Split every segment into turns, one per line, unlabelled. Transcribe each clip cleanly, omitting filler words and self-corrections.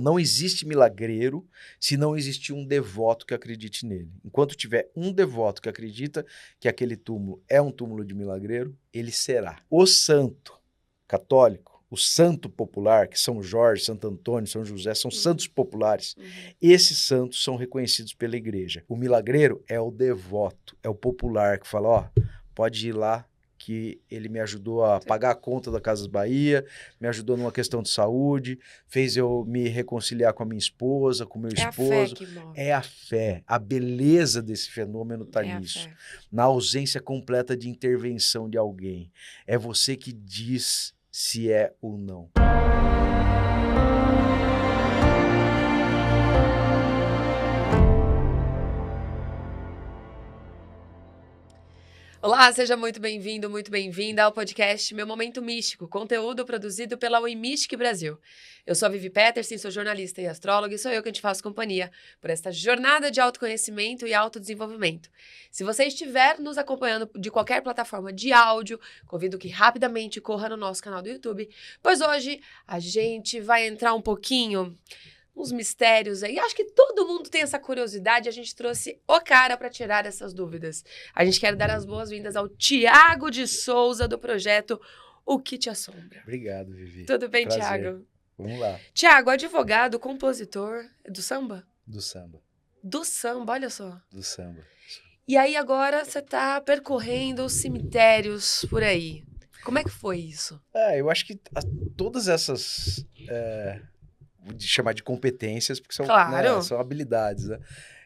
não existe milagreiro se não existir um devoto que acredite nele. Enquanto tiver um devoto que acredita que aquele túmulo é um túmulo de milagreiro, ele será. O santo católico, o santo popular, que São Jorge, Santo Antônio, São José, são santos populares. Esses santos são reconhecidos pela igreja. O milagreiro é o devoto, é o popular que fala, ó, pode ir lá, que ele me ajudou a pagar a conta da Casas Bahia, me ajudou numa questão de saúde, fez eu me reconciliar com a minha esposa, com o meu esposo.
É a fé que move.
É a fé. A beleza desse fenômeno está nisso. Na ausência completa de intervenção de alguém. É você que diz se é ou não.
Olá, seja muito bem-vindo, muito bem-vinda ao podcast Meu Momento Místico, conteúdo produzido pela Uimistic Brasil. Eu sou a Vivi Peterson, sou jornalista e astróloga e sou eu quem te faço companhia por esta jornada de autoconhecimento e autodesenvolvimento. Se você estiver nos acompanhando de qualquer plataforma de áudio, convido que rapidamente corra no nosso canal do YouTube, pois hoje a gente vai entrar um pouquinho uns mistérios aí. Acho que todo mundo tem essa curiosidade. A gente trouxe o cara para tirar essas dúvidas. A gente quer dar as boas-vindas ao Tiago de Souza, do projeto O Que Te Assombra.
Obrigado, Vivi.
Tudo bem,
Prazer.
Tiago?
Vamos lá.
Tiago, advogado, compositor do samba?
Do samba.
Do samba, olha só.
Do samba.
E aí agora você tá percorrendo os cemitérios por aí. Como é que foi isso?
Eu acho que todas essas... de chamar de competências, porque são,
Claro.
né, são habilidades, né?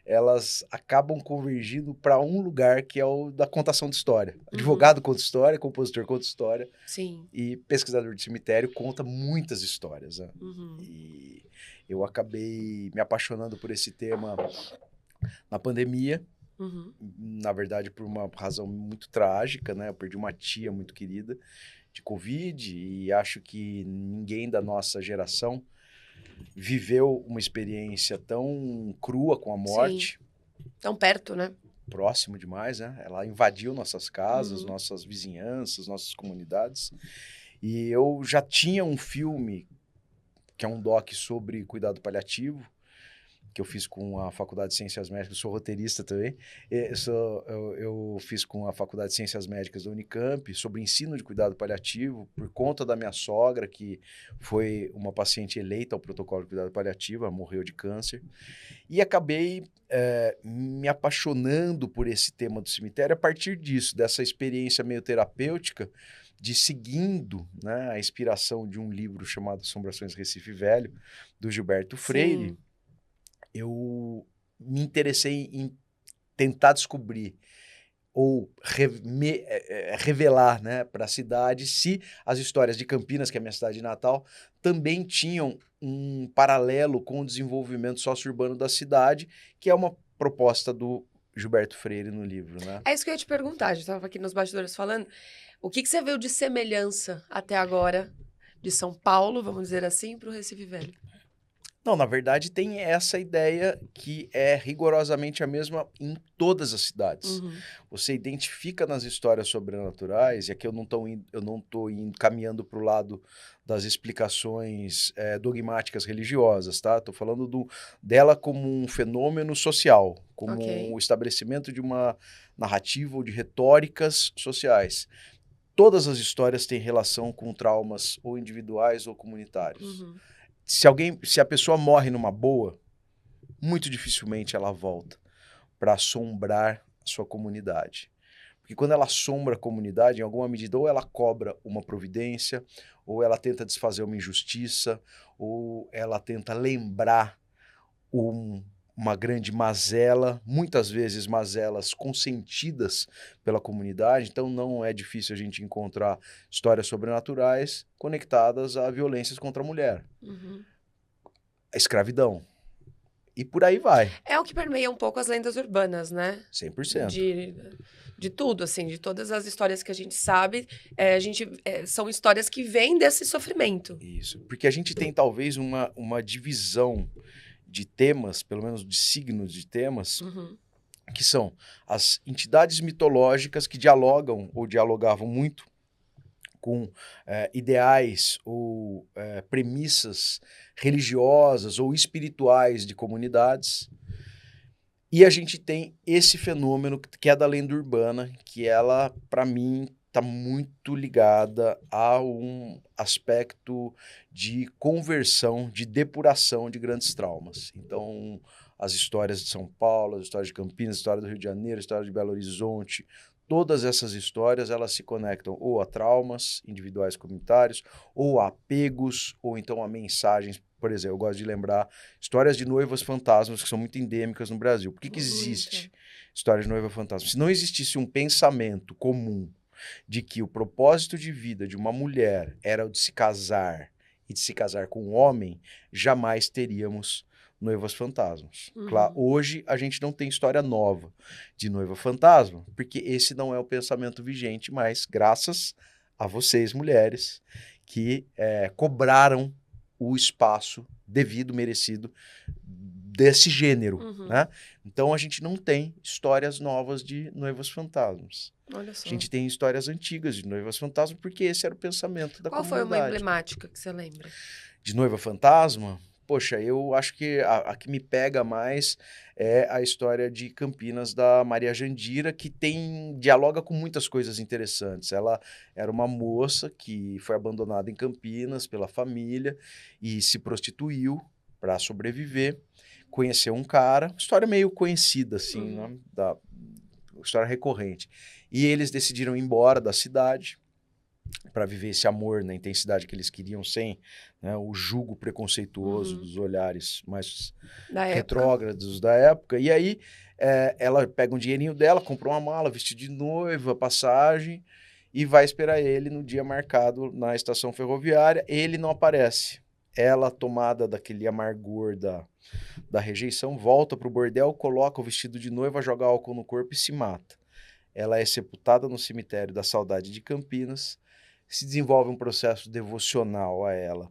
Elas acabam convergindo para um lugar que é o da contação de história. Advogado conta história, compositor conta história.
Sim.
E pesquisador de cemitério conta muitas histórias. Né?
Uhum.
E eu acabei me apaixonando por esse tema na pandemia.
Uhum.
Na verdade, por uma razão muito trágica, né? Eu perdi uma tia muito querida de Covid e acho que ninguém da nossa geração viveu uma experiência tão crua com a morte.
Sim. Tão perto, né?
Próximo demais, né? Ela invadiu nossas casas, nossas vizinhanças, nossas comunidades. E eu já tinha um filme, que é um doc sobre cuidado paliativo, que eu fiz com a Faculdade de Ciências Médicas, eu sou roteirista também, eu fiz com a Faculdade de Ciências Médicas da Unicamp, sobre ensino de cuidado paliativo, por conta da minha sogra, que foi uma paciente eleita ao protocolo de cuidado paliativo, ela morreu de câncer, e acabei me apaixonando por esse tema do cemitério a partir disso, dessa experiência meio terapêutica, de seguindo, né, a inspiração de um livro chamado Assombrações Recife Velho, do Gilberto Freire. Sim. Eu me interessei em tentar descobrir ou revelar, né, para a cidade se as histórias de Campinas, que é a minha cidade natal, também tinham um paralelo com o desenvolvimento socio-urbano da cidade, que é uma proposta do Gilberto Freire no livro, né?
É isso que eu ia te perguntar, a gente estava aqui nos bastidores falando. O que você viu de semelhança até agora de São Paulo, vamos dizer assim, para o Recife Velho?
Não, na verdade tem essa ideia que é rigorosamente a mesma em todas as cidades. Você identifica nas histórias sobrenaturais, e aqui eu não estou caminhando para o lado das explicações dogmáticas religiosas, tá? Estou falando dela como um fenômeno social, como o estabelecimento de uma narrativa ou de retóricas sociais. Todas as histórias têm relação com traumas ou individuais ou comunitários. Se a pessoa morre numa boa, muito dificilmente ela volta para assombrar a sua comunidade. Porque quando ela assombra a comunidade, em alguma medida, ou ela cobra uma providência, ou ela tenta desfazer uma injustiça, ou ela tenta lembrar uma grande mazela, muitas vezes mazelas consentidas pela comunidade, então não é difícil a gente encontrar histórias sobrenaturais conectadas a violências contra a mulher, a escravidão, e por aí vai.
É o que permeia um pouco as lendas urbanas, né?
100%.
De tudo, assim, de todas as histórias que a gente sabe, são histórias que vêm desse sofrimento.
Isso, porque a gente tem talvez uma divisão de temas, pelo menos de signos de temas, que são as entidades mitológicas que dialogam ou dialogavam muito com ideais ou premissas religiosas ou espirituais de comunidades. E a gente tem esse fenômeno que é da lenda urbana, que ela, para mim, está muito ligada a um aspecto de conversão, de depuração de grandes traumas. Então, as histórias de São Paulo, as histórias de Campinas, a história do Rio de Janeiro, a história de Belo Horizonte, todas essas histórias, elas se conectam ou a traumas individuais comunitários, ou a apegos, ou então a mensagens. Por exemplo, eu gosto de lembrar histórias de noivas fantasmas que são muito endêmicas no Brasil. Por que existe história de noiva fantasma? Se não existisse um pensamento comum de que o propósito de vida de uma mulher era o de se casar e de se casar com um homem, jamais teríamos noivas fantasmas. Claro, hoje a gente não tem história nova de noiva fantasma, porque esse não é o pensamento vigente, mas graças a vocês, mulheres, que cobraram o espaço devido, merecido desse gênero, né? Então a gente não tem histórias novas de noivas fantasmas.
Olha só.
A gente tem histórias antigas de noivas fantasmas, porque esse era o pensamento da
Qual
comunidade.
foi uma emblemática que você lembra?
De noiva fantasma? Poxa, eu acho que a que me pega mais é a história de Campinas da Maria Jandira, que dialoga com muitas coisas interessantes. Ela era uma moça que foi abandonada em Campinas pela família e se prostituiu para sobreviver. Conheceu um cara, história meio conhecida, assim, né? História recorrente. E eles decidiram ir embora da cidade para viver esse amor na intensidade que eles queriam, sem o jugo preconceituoso dos olhares mais retrógrados da época. E aí ela pega um dinheirinho dela, compra uma mala, vestido de noiva, passagem, e vai esperar ele no dia marcado na estação ferroviária. Ele não aparece. Ela, tomada daquele amargor da rejeição, volta pro bordel, coloca o vestido de noiva, joga álcool no corpo e se mata. Ela é sepultada no cemitério da Saudade de Campinas. Se desenvolve um processo devocional a ela,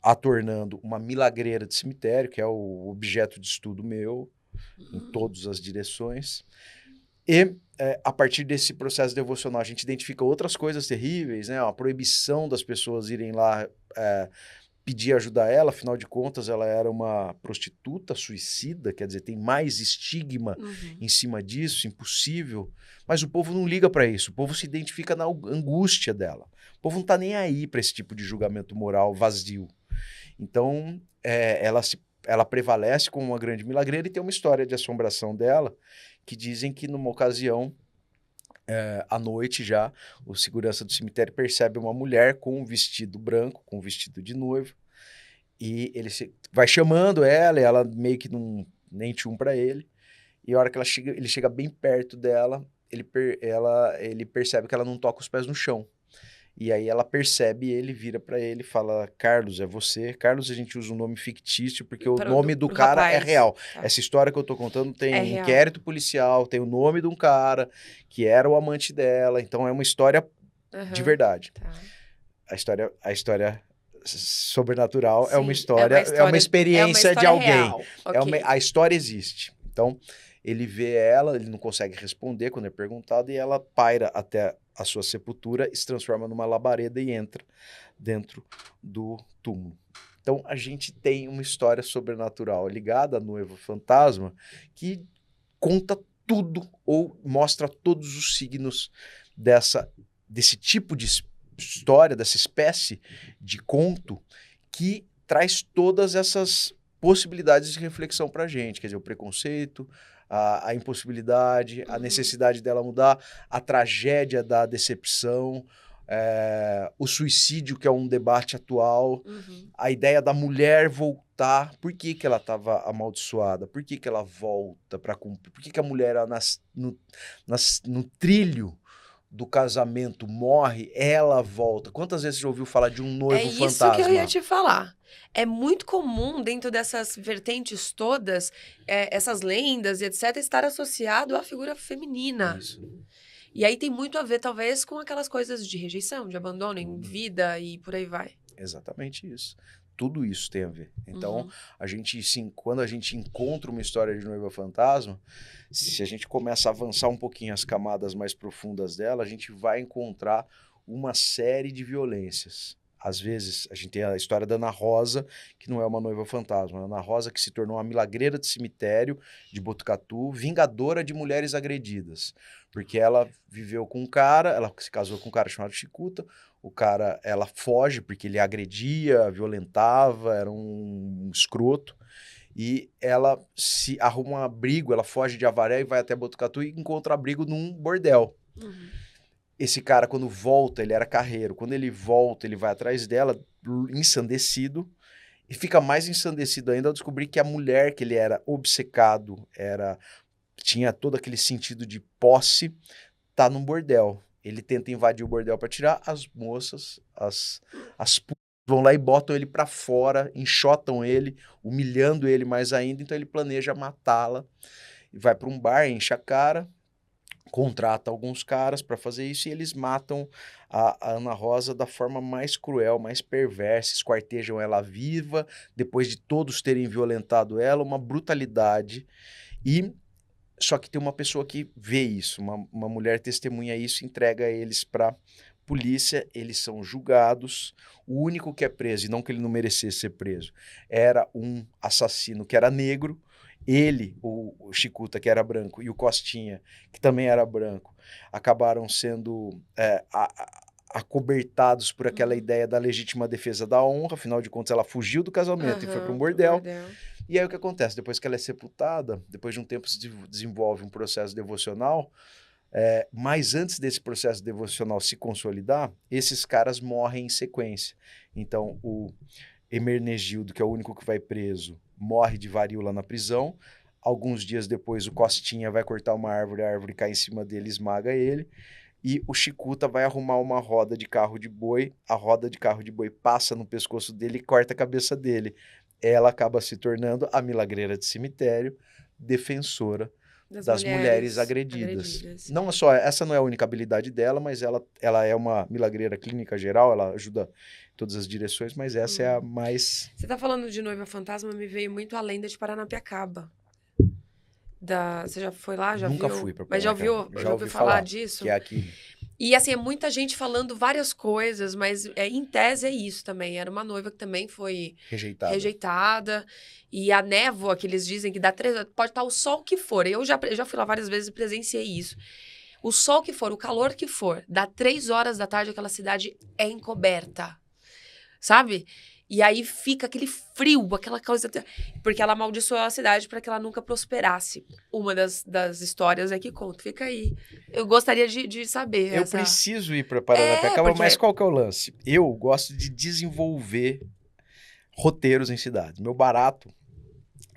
a tornando uma milagreira de cemitério, que é o objeto de estudo meu, em todas as direções. E, a partir desse processo devocional, a gente identifica outras coisas terríveis, né? A proibição das pessoas irem lá pedir ajuda a ela, afinal de contas, ela era uma prostituta suicida, quer dizer, tem mais estigma em cima disso, impossível. Mas o povo não liga para isso, o povo se identifica na angústia dela. O povo não está nem aí para esse tipo de julgamento moral vazio. Então, ela prevalece como uma grande milagreira e tem uma história de assombração dela, que dizem que numa ocasião, à noite já, o segurança do cemitério percebe uma mulher com um vestido branco, com um vestido de noiva, e ele vai chamando ela, e ela meio que nem tchum pra ele, e a hora que ele chega bem perto dela, ele percebe que ela não toca os pés no chão. E aí ela percebe ele, vira pra ele e fala: Carlos, é você? Carlos, a gente usa um nome fictício porque o nome do cara é real. Tá. Essa história que eu tô contando tem inquérito policial, tem o nome de um cara que era o amante dela, então é uma história de verdade. Tá. A história sobrenatural. Sim, é uma história, é uma experiência de alguém. Okay. A história existe. Então, ele vê ela, ele não consegue responder quando é perguntado, e ela paira até a sua sepultura e se transforma numa labareda e entra dentro do túmulo. Então, a gente tem uma história sobrenatural ligada à noiva fantasma que conta tudo ou mostra todos os signos desse tipo de história, dessa espécie de conto que traz todas essas possibilidades de reflexão para a gente. Quer dizer, o preconceito, a impossibilidade, a necessidade dela mudar, a tragédia da decepção, o suicídio, que é um debate atual, a ideia da mulher voltar. Por que ela estava amaldiçoada? Por que ela volta para cumprir? Por que a mulher, no trilho do casamento, morre, ela volta? Quantas vezes você já ouviu falar de um noivo fantasma?
É isso que eu ia te falar. É muito comum, dentro dessas vertentes todas, essas lendas e etc., estar associado à figura feminina. Isso. E aí tem muito a ver, talvez, com aquelas coisas de rejeição, de abandono em vida e por aí vai.
Exatamente isso. Tudo isso tem a ver. Então, quando a gente encontra uma história de noiva fantasma, se a gente começa a avançar um pouquinho as camadas mais profundas dela, a gente vai encontrar uma série de violências. Às vezes, a gente tem a história da Ana Rosa, que não é uma noiva fantasma. A Ana Rosa que se tornou uma milagreira de cemitério de Botucatu, vingadora de mulheres agredidas. Porque ela viveu com um cara, ela se casou com um cara chamado Chicuta, o cara, ela foge porque ele agredia, violentava, era um escroto. E ela se arruma um abrigo, ela foge de Avaré e vai até Botucatu e encontra abrigo num bordel. Esse cara, quando volta, ele era carreiro. Quando ele volta, ele vai atrás dela, ensandecido, e fica mais ensandecido ainda ao descobrir que a mulher que ele era obcecado, tinha todo aquele sentido de posse, tá num bordel. Ele tenta invadir o bordel para tirar as moças, as putas vão lá e botam ele para fora, enxotam ele, humilhando ele mais ainda, então ele planeja matá-la, e vai para um bar, enche a cara, contrata alguns caras para fazer isso e eles matam a Ana Rosa da forma mais cruel, mais perversa, esquartejam ela viva, depois de todos terem violentado ela, uma brutalidade. E só que tem uma pessoa que vê isso, uma mulher testemunha isso, entrega eles para polícia, eles são julgados. O único que é preso, e não que ele não merecesse ser preso, era um assassino que era negro. Ele, o Chicuta, que era branco, e o Costinha, que também era branco, acabaram sendo acobertados por aquela ideia da legítima defesa da honra. Afinal de contas, ela fugiu do casamento e foi para um bordel. E aí o que acontece? Depois que ela é sepultada, depois de um tempo se desenvolve um processo devocional, mas antes desse processo devocional se consolidar, esses caras morrem em sequência. Então, o Hermenegildo, que é o único que vai preso, morre de varíola na prisão. Alguns dias depois, o Costinha vai cortar uma árvore, a árvore cai em cima dele, esmaga ele. E o Chicuta vai arrumar uma roda de carro de boi, a roda de carro de boi passa no pescoço dele e corta a cabeça dele. Ela acaba se tornando a milagreira de cemitério, defensora das mulheres agredidas. Não só, essa não é a única habilidade dela, mas ela é uma milagreira clínica geral, ela ajuda em todas as direções, mas essa é a mais...
Você tá falando de noiva fantasma, me veio muito a lenda de Paranapiacaba. Você já foi lá? Já
Nunca
viu?
fui pra
Mas já ouviu falar disso?
Que é aqui.
E assim, é muita gente falando várias coisas, mas em tese é isso também. Era uma noiva que também foi rejeitada. E a névoa que eles dizem que dá 3 horas, pode estar o sol que for. Eu já fui lá várias vezes e presenciei isso. O sol que for, o calor que for, dá 3 horas da tarde, aquela cidade é encoberta. Sabe? E aí fica aquele frio, aquela coisa... Porque ela amaldiçoou a cidade para que ela nunca prosperasse. Uma das histórias é que conta. Fica aí. Eu gostaria de saber.
Eu preciso ir para Paranapiacaba, mas qual que é o lance? Eu gosto de desenvolver roteiros em cidades. Meu barato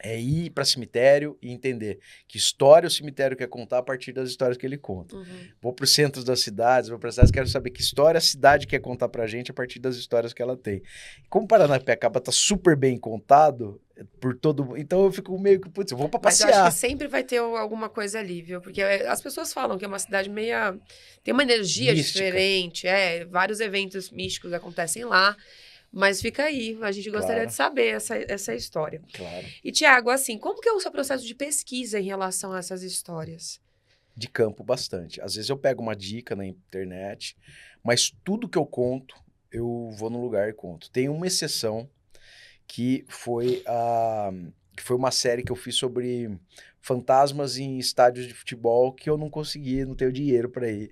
é ir para cemitério e entender que história o cemitério quer contar a partir das histórias que ele conta. Vou para os centros das cidades, vou para as cidades, quero saber que história a cidade quer contar para a gente a partir das histórias que ela tem. Como Paranapiacaba tá super bem contado por todo... Então eu fico meio que, putz, eu vou para passear.
Mas eu acho que sempre vai ter alguma coisa ali, viu? Porque as pessoas falam que é uma cidade meia... Tem uma energia mística. Diferente, vários eventos místicos acontecem lá. Mas fica aí, a gente gostaria de saber essa história.
Claro.
E, Tiago, assim, como que é o seu processo de pesquisa em relação a essas histórias?
De campo, bastante. Às vezes eu pego uma dica na internet, mas tudo que eu conto, eu vou no lugar e conto. Tem uma exceção, que foi uma série que eu fiz sobre fantasmas em estádios de futebol, que eu não consegui, não tenho dinheiro para ir.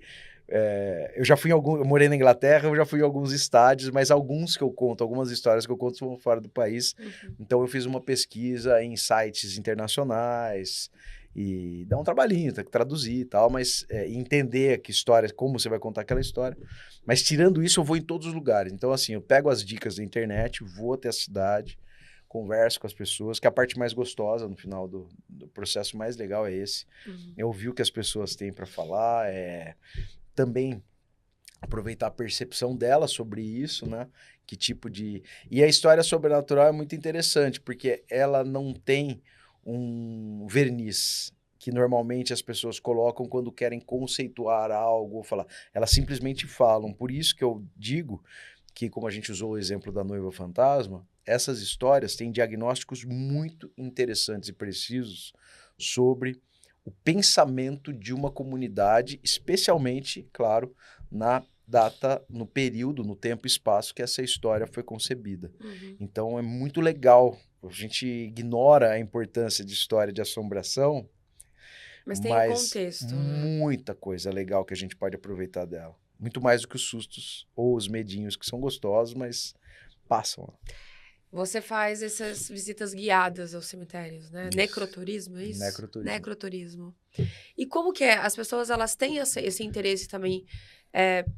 Eu já fui eu morei na Inglaterra, eu já fui em alguns estádios, mas alguns que eu conto, algumas histórias que eu conto são fora do país. Então eu fiz uma pesquisa em sites internacionais e dá um trabalhinho, tem que traduzir e tal, mas entender que história, como você vai contar aquela história. Mas tirando isso, eu vou em todos os lugares. Então assim, eu pego as dicas da internet, vou até a cidade, converso com as pessoas, que a parte mais gostosa no final do processo mais legal é esse. Eu ouvir o que as pessoas têm para falar, também aproveitar a percepção dela sobre isso, né? Que tipo de... E a história sobrenatural é muito interessante, porque ela não tem um verniz que normalmente as pessoas colocam quando querem conceituar algo ou falar. Elas simplesmente falam. Por isso que eu digo que, como a gente usou o exemplo da noiva fantasma, essas histórias têm diagnósticos muito interessantes e precisos sobre o pensamento de uma comunidade, especialmente, claro, na data no período, no tempo e espaço que essa história foi concebida.
Uhum.
Então é muito legal. A gente ignora a importância de história de assombração,
Mas tem o
mas
contexto, né?
muita coisa legal que a gente pode aproveitar dela. Muito mais do que os sustos ou os medinhos, que são gostosos, mas passam.
Você faz essas visitas guiadas aos cemitérios, né?
Isso.
Necroturismo, é isso?
Necroturismo.
Necroturismo. E como que é? As pessoas, elas têm esse interesse também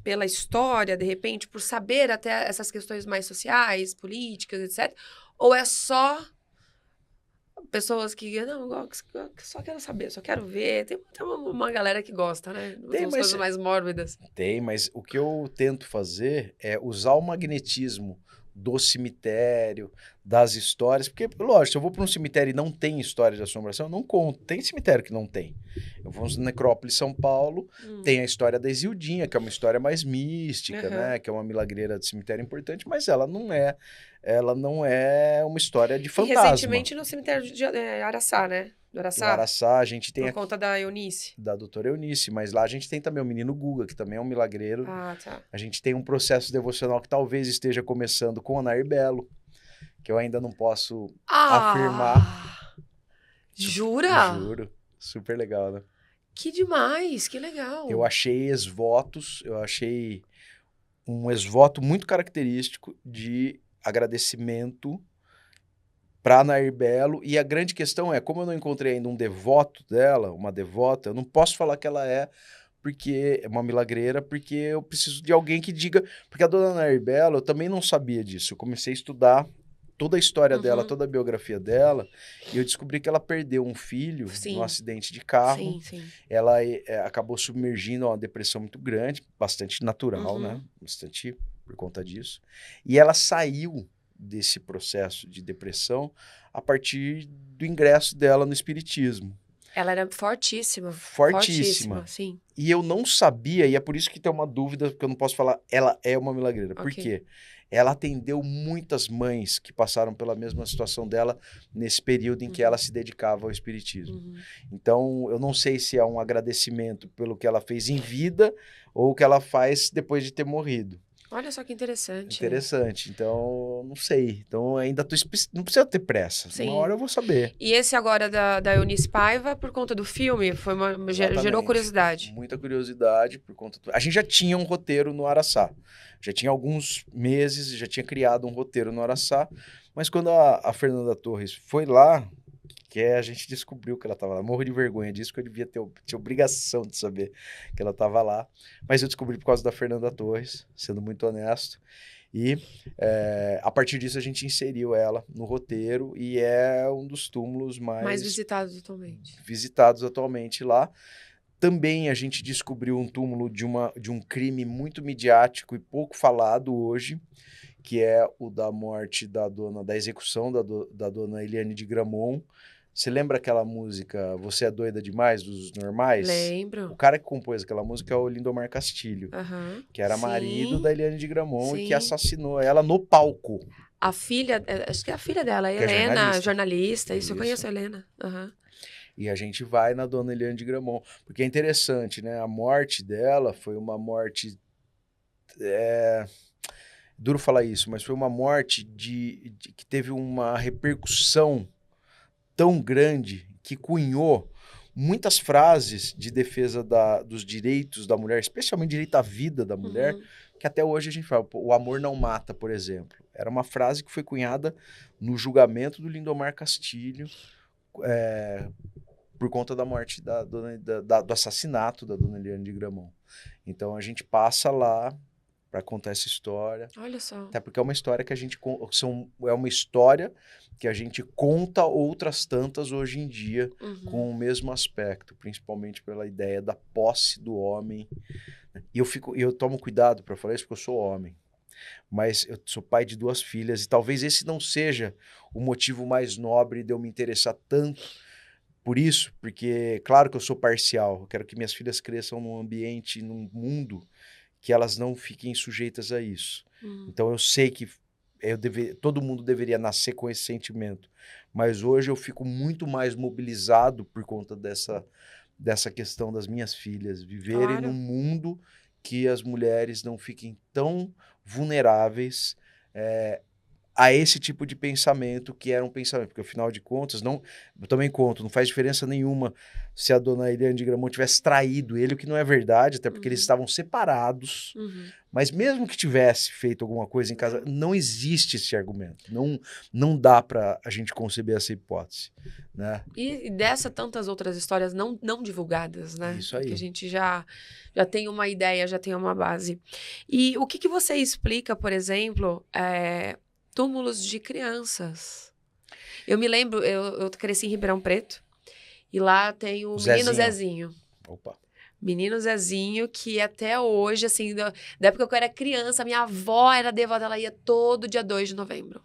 pela história, de repente, por saber até essas questões mais sociais, políticas, etc. Ou é só pessoas que, não, eu só quero saber, só quero ver. Tem uma galera que gosta, né?
Tem,
Umas coisas mais mórbidas.
Tem, mas o que eu tento fazer é usar o magnetismo do cemitério, das histórias, porque, lógico, se eu vou para um cemitério e não tem história de assombração, eu não conto. Tem cemitério que não tem. Eu vou na Necrópole, São Paulo, tem a história da Isildinha, que é uma história mais mística, né? Que é uma milagreira de cemitério importante, mas ela não é uma história de fantasma.
E recentemente no cemitério de Araçá, né? Do Araçá.
No Araçá, a gente tem
por conta da Eunice.
Da doutora Eunice, mas lá a gente tem também o menino Guga, que também é um milagreiro.
Ah, tá.
A gente tem um processo devocional que talvez esteja começando com a Nair Belo, que eu ainda não posso afirmar.
Jura?
Juro. Super legal, né?
Que demais, que legal.
Eu achei um esvoto muito característico de agradecimento para Nair Belo, e a grande questão é, como eu não encontrei ainda um devoto dela, uma devota, eu não posso falar que ela é porque é uma milagreira, porque eu preciso de alguém que diga, porque a dona Nair Belo, eu também não sabia disso, eu comecei a estudar toda a história dela, toda a biografia dela, e eu descobri que ela perdeu um filho num acidente de carro. Ela acabou submergindo a uma depressão muito grande, bastante natural, né? Bastante por conta disso. E ela saiu desse processo de depressão a partir do ingresso dela no espiritismo.
Ela era fortíssima.
Fortíssima.
Sim.
E eu não sabia, e é por isso que tem uma dúvida, porque eu não posso falar, ela é uma milagreira. Por quê? Ela atendeu muitas mães que passaram pela mesma situação dela nesse período em que ela se dedicava ao espiritismo. Então, eu não sei se é um agradecimento pelo que ela fez em vida ou o que ela faz depois de ter morrido.
Olha só que interessante.
Interessante. Então, não sei. Então, ainda não precisa ter pressa.
Sim.
Uma hora eu vou saber.
E esse agora da Eunice Paiva, por conta do filme, gerou curiosidade.
Muita curiosidade por conta do... A gente já tinha um roteiro no Araçá. Já tinha alguns meses, já tinha criado um roteiro no Araçá. Mas quando a Fernanda Torres foi lá, que a gente descobriu que ela estava lá. Morro de vergonha disso, porque eu devia ter obrigação de saber que ela estava lá. Mas eu descobri por causa da Fernanda Torres, sendo muito honesto. E a partir disso a gente inseriu ela no roteiro e é um dos túmulos mais visitados atualmente lá. Também a gente descobriu um túmulo de um crime muito midiático e pouco falado hoje, que é o da morte da execução da dona Eliane de Gramont. Você lembra aquela música Você é Doida Demais, dos Normais?
Lembro.
O cara que compôs aquela música é o Lindomar Castilho, que era marido da Eliane de Gramont e que assassinou ela no palco.
A filha, acho que é a filha dela, a Helena, jornalista. Isso, eu conheço a Helena.
E a gente vai na dona Eliane de Gramont, porque é interessante, né? A morte dela foi uma morte... Duro falar isso, mas foi uma morte que teve uma repercussão tão grande que cunhou muitas frases de defesa dos direitos da mulher, especialmente direito à vida da mulher, que até hoje a gente fala, o amor não mata, por exemplo. Era uma frase que foi cunhada no julgamento do Lindomar Castilho, por conta da morte do assassinato da dona Eliane de Gramont. Então a gente passa lá para contar essa história.
Olha só.
Até porque é uma história que a gente conta outras tantas hoje em dia com o mesmo aspecto, principalmente pela ideia da posse do homem. E eu tomo cuidado para falar isso porque eu sou homem. Mas eu sou pai de 2 filhas e talvez esse não seja o motivo mais nobre de eu me interessar tanto por isso, porque claro que eu sou parcial, eu quero que minhas filhas cresçam num ambiente, num mundo que elas não fiquem sujeitas a isso. Então eu sei que todo mundo deveria nascer com esse sentimento, mas hoje eu fico muito mais mobilizado por conta dessa questão das minhas filhas viverem num mundo que as mulheres não fiquem tão vulneráveis a esse tipo de pensamento, que era um pensamento, porque afinal de contas, não, eu também conto, não faz diferença nenhuma se a dona Eliane de Gramont tivesse traído ele, o que não é verdade, até porque eles estavam separados, mas mesmo que tivesse feito alguma coisa em casa, não existe esse argumento, não dá para a gente conceber essa hipótese, né?
E dessa tantas outras histórias não divulgadas, né?
Isso aí.
Que a gente já tem uma ideia, já tem uma base. E o que você explica, por exemplo, túmulos de crianças? Eu me lembro, eu cresci em Ribeirão Preto, e lá tem o Menino Zezinho.
Opa. Menino
Zezinho, que até hoje, assim, da época que eu era criança, minha avó era devota, ela ia todo dia 2 de novembro.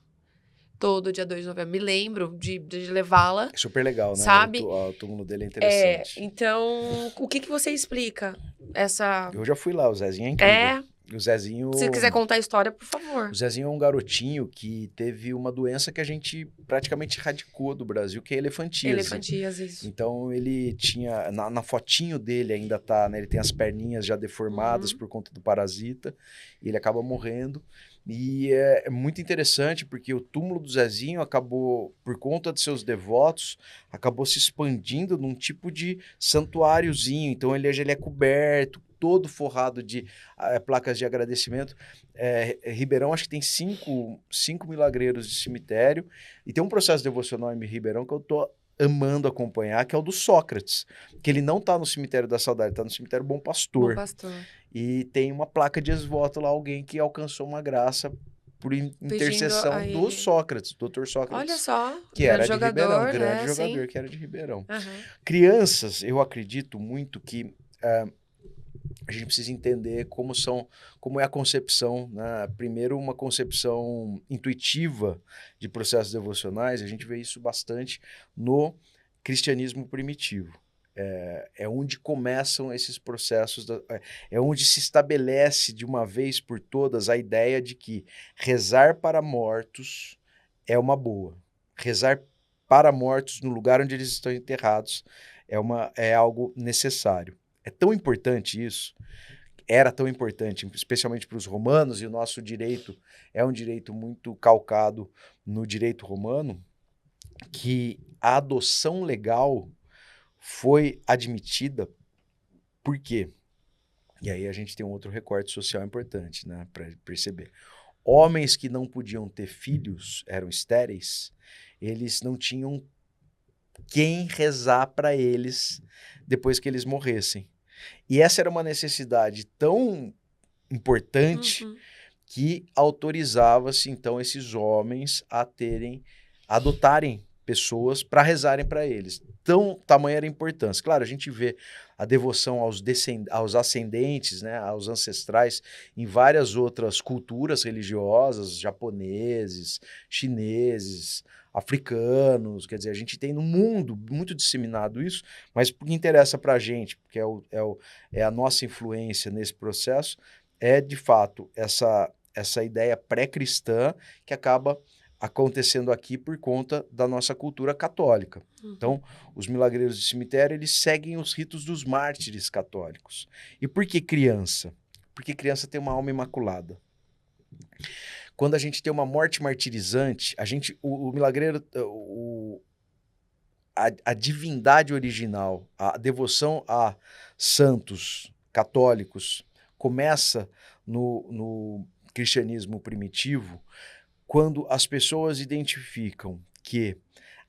Todo dia 2 de novembro. Me lembro de levá-la.
É super legal, né?
Sabe?
O túmulo dele é interessante.
Então, o que você explica?
Eu já fui lá, o Zezinho é incrível. O Zezinho...
Se quiser contar a história, por favor.
O Zezinho é um garotinho que teve uma doença que a gente praticamente erradicou do Brasil, que é elefantíase.
Elefantíase, isso.
Então, ele tinha... Na fotinho dele ainda tá, né? Ele tem as perninhas já deformadas por conta do parasita. E ele acaba morrendo. E é muito interessante, porque o túmulo do Zezinho acabou, por conta de seus devotos, acabou se expandindo num tipo de santuáriozinho. Então, ele é coberto, todo forrado de placas de agradecimento. Ribeirão, acho que tem cinco milagreiros de cemitério. E tem um processo devocional em Ribeirão que eu tô amando acompanhar, que é o do Sócrates. Que ele não tá no cemitério da Saudade, tá no cemitério Bom Pastor.
Bom Pastor.
E tem uma placa de exvoto lá, alguém que alcançou uma graça por intercessão do Sócrates, Dr. Sócrates.
Olha só.
Que era de Ribeirão, grande jogador, que era de Ribeirão. Crianças, eu acredito muito que a gente precisa entender como é a concepção, né? Primeiro, uma concepção intuitiva de processos devocionais, a gente vê isso bastante no cristianismo primitivo. É onde começam esses processos, é onde se estabelece de uma vez por todas a ideia de que rezar para mortos é uma boa. Rezar para mortos no lugar onde eles estão enterrados é algo necessário. É tão importante isso, era tão importante, especialmente para os romanos, e o nosso direito é um direito muito calcado no direito romano, que a adoção legal foi admitida. Por quê? E aí a gente tem um outro recorte social importante, né, para perceber. Homens que não podiam ter filhos, eram estéreis, eles não tinham quem rezar para eles depois que eles morressem. E essa era uma necessidade tão importante que autorizava-se, então, esses homens a adotarem pessoas para rezarem para eles. Tamanha era a importância. Claro, a gente vê a devoção aos ascendentes, né, aos ancestrais, em várias outras culturas religiosas, japoneses, chineses, africanos, quer dizer, a gente tem no mundo muito disseminado isso, mas o que interessa para a gente, porque é a nossa influência nesse processo, é de fato essa ideia pré-cristã que acaba acontecendo aqui por conta da nossa cultura católica. Então, os milagreiros de cemitério, eles seguem os ritos dos mártires católicos. E por que criança? Porque criança tem uma alma imaculada. Quando a gente tem uma morte martirizante, o milagreiro, a divindade original, a devoção a santos católicos, começa no cristianismo primitivo, quando as pessoas identificam que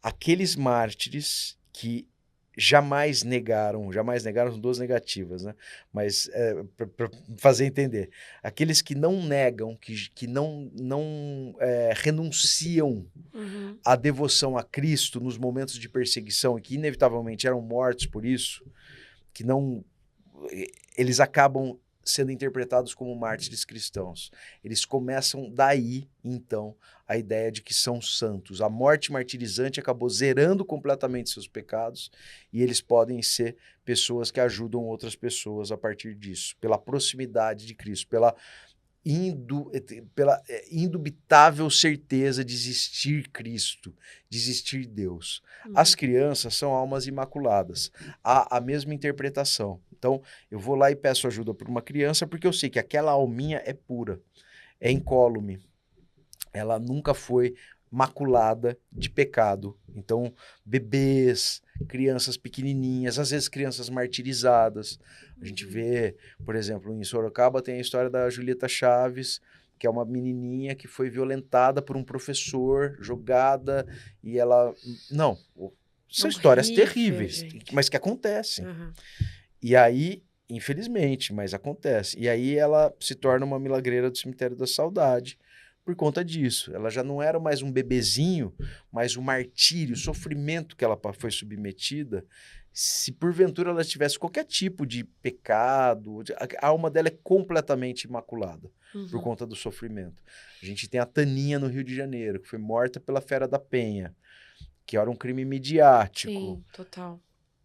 aqueles mártires que jamais negaram são duas negativas, né? Mas para fazer entender, aqueles que não negam, que não renunciam à devoção a Cristo nos momentos de perseguição e que inevitavelmente eram mortos por isso, eles acabam sendo interpretados como mártires cristãos. Eles começam daí, então, a ideia de que são santos. A morte martirizante acabou zerando completamente seus pecados e eles podem ser pessoas que ajudam outras pessoas a partir disso, pela proximidade de Cristo, pela pela indubitável certeza de existir Cristo, de existir Deus. As crianças são almas imaculadas. Há a mesma interpretação. Então, eu vou lá e peço ajuda para uma criança porque eu sei que aquela alminha é pura, é incólume. Ela nunca foi maculada de pecado. Então, bebês, crianças pequenininhas, às vezes crianças martirizadas. A gente vê, por exemplo, em Sorocaba tem a história da Julieta Chaves, que é uma menininha que foi violentada por um professor, jogada, e ela... Não, são histórias terríveis,
gente.
mas que acontecem. E aí, infelizmente, mas acontece. E aí ela se torna uma milagreira do Cemitério da Saudade, por conta disso. Ela já não era mais um bebezinho, mas o martírio, o sofrimento que ela foi submetida. Se porventura ela tivesse qualquer tipo de pecado, a alma dela é completamente imaculada por conta do sofrimento. A gente tem a Taninha no Rio de Janeiro, que foi morta pela Fera da Penha, que era um crime midiático.
Sim, total.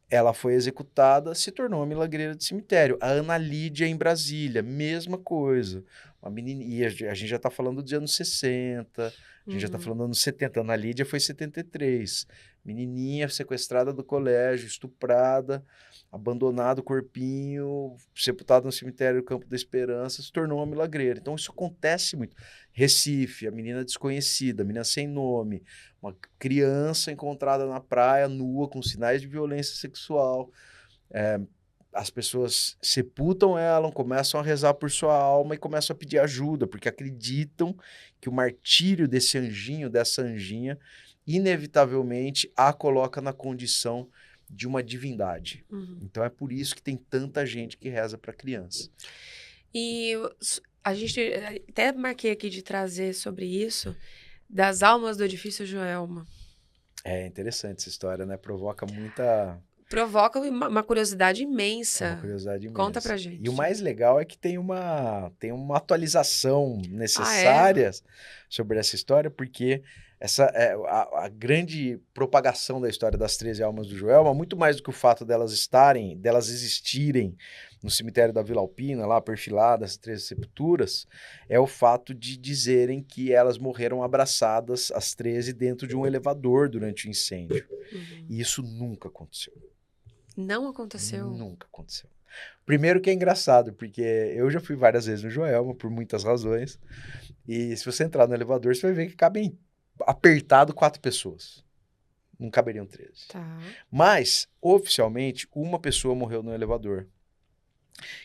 Ela foi executada, se tornou uma milagreira de cemitério. A Ana Lídia em Brasília, mesma coisa. Uma menininha, a gente já está falando dos anos 60, a gente já está falando dos anos 70. A Ana Lídia foi 73. Menininha sequestrada do colégio, estuprada, abandonado o corpinho, sepultado no cemitério do Campo da Esperança, se tornou uma milagreira. Então isso acontece muito. Recife, a menina desconhecida, a menina sem nome, uma criança encontrada na praia, nua, com sinais de violência sexual. As pessoas sepultam ela, começam a rezar por sua alma e começam a pedir ajuda, porque acreditam que o martírio desse anjinho, dessa anjinha, inevitavelmente a coloca na condição de uma divindade. Então é por isso que tem tanta gente que reza para criança.
E a gente até marquei aqui de trazer sobre isso, das almas do edifício Joelma.
É interessante essa história, né? Provoca muita...
Provoca uma curiosidade imensa.
É uma curiosidade imensa.
Conta pra gente.
E o mais legal é que tem uma atualização necessária sobre essa história, porque essa é a grande propagação da história das 13 almas do Joelma, muito mais do que o fato delas existirem no cemitério da Vila Alpina, lá perfiladas, as 13 sepulturas, é o fato de dizerem que elas morreram abraçadas, as 13, dentro de um elevador durante o incêndio. E isso nunca aconteceu.
Não aconteceu?
Nunca aconteceu. Primeiro que é engraçado, porque eu já fui várias vezes no Joelma, por muitas razões, e se você entrar no elevador, você vai ver que cabem apertado 4 pessoas. Não caberiam 13.
Tá.
Mas, oficialmente, uma pessoa morreu no elevador,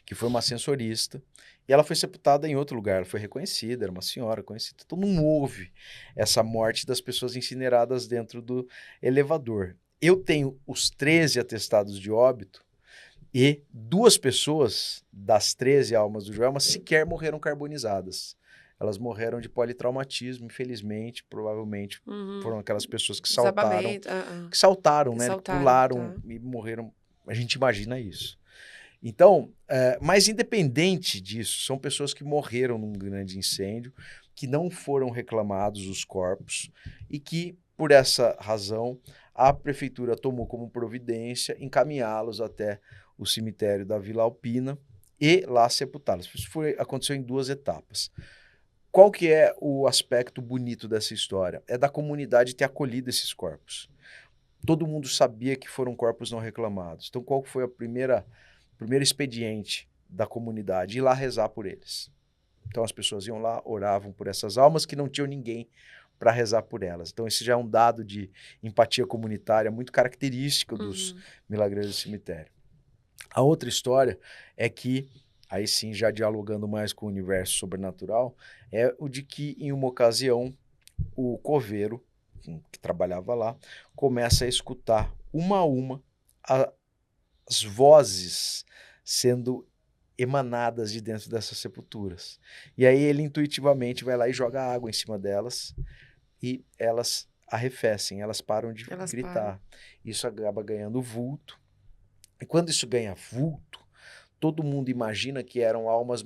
que foi uma ascensorista, e ela foi sepultada em outro lugar, ela foi reconhecida, era uma senhora conhecida. Então não houve essa morte das pessoas incineradas dentro do elevador. Eu tenho os 13 atestados de óbito e 2 pessoas das 13 almas do Joelma sequer morreram carbonizadas. Elas morreram de politraumatismo, infelizmente, provavelmente foram aquelas pessoas que saltaram. Que saltaram, né? Pularam e morreram. A gente imagina isso. Então, mas independente disso, são pessoas que morreram num grande incêndio, que não foram reclamados os corpos e que, por essa razão, a prefeitura tomou como providência encaminhá-los até o cemitério da Vila Alpina e lá sepultá-los. Isso aconteceu em 2 etapas. Qual que é o aspecto bonito dessa história? É da comunidade ter acolhido esses corpos. Todo mundo sabia que foram corpos não reclamados. Então, qual foi o primeiro expediente da comunidade? Ir lá rezar por eles. Então, as pessoas iam lá, oravam por essas almas que não tinham ninguém para rezar por elas. Então, esse já é um dado de empatia comunitária muito característico dos milagreiros do cemitério. A outra história é que, aí sim, já dialogando mais com o universo sobrenatural, é o de que, em uma ocasião, o coveiro, que trabalhava lá, começa a escutar uma a uma as vozes sendo emanadas de dentro dessas sepulturas. E aí ele intuitivamente vai lá e joga água em cima delas e elas arrefecem, elas param de gritar. Isso acaba ganhando vulto. E quando isso ganha vulto, todo mundo imagina que eram almas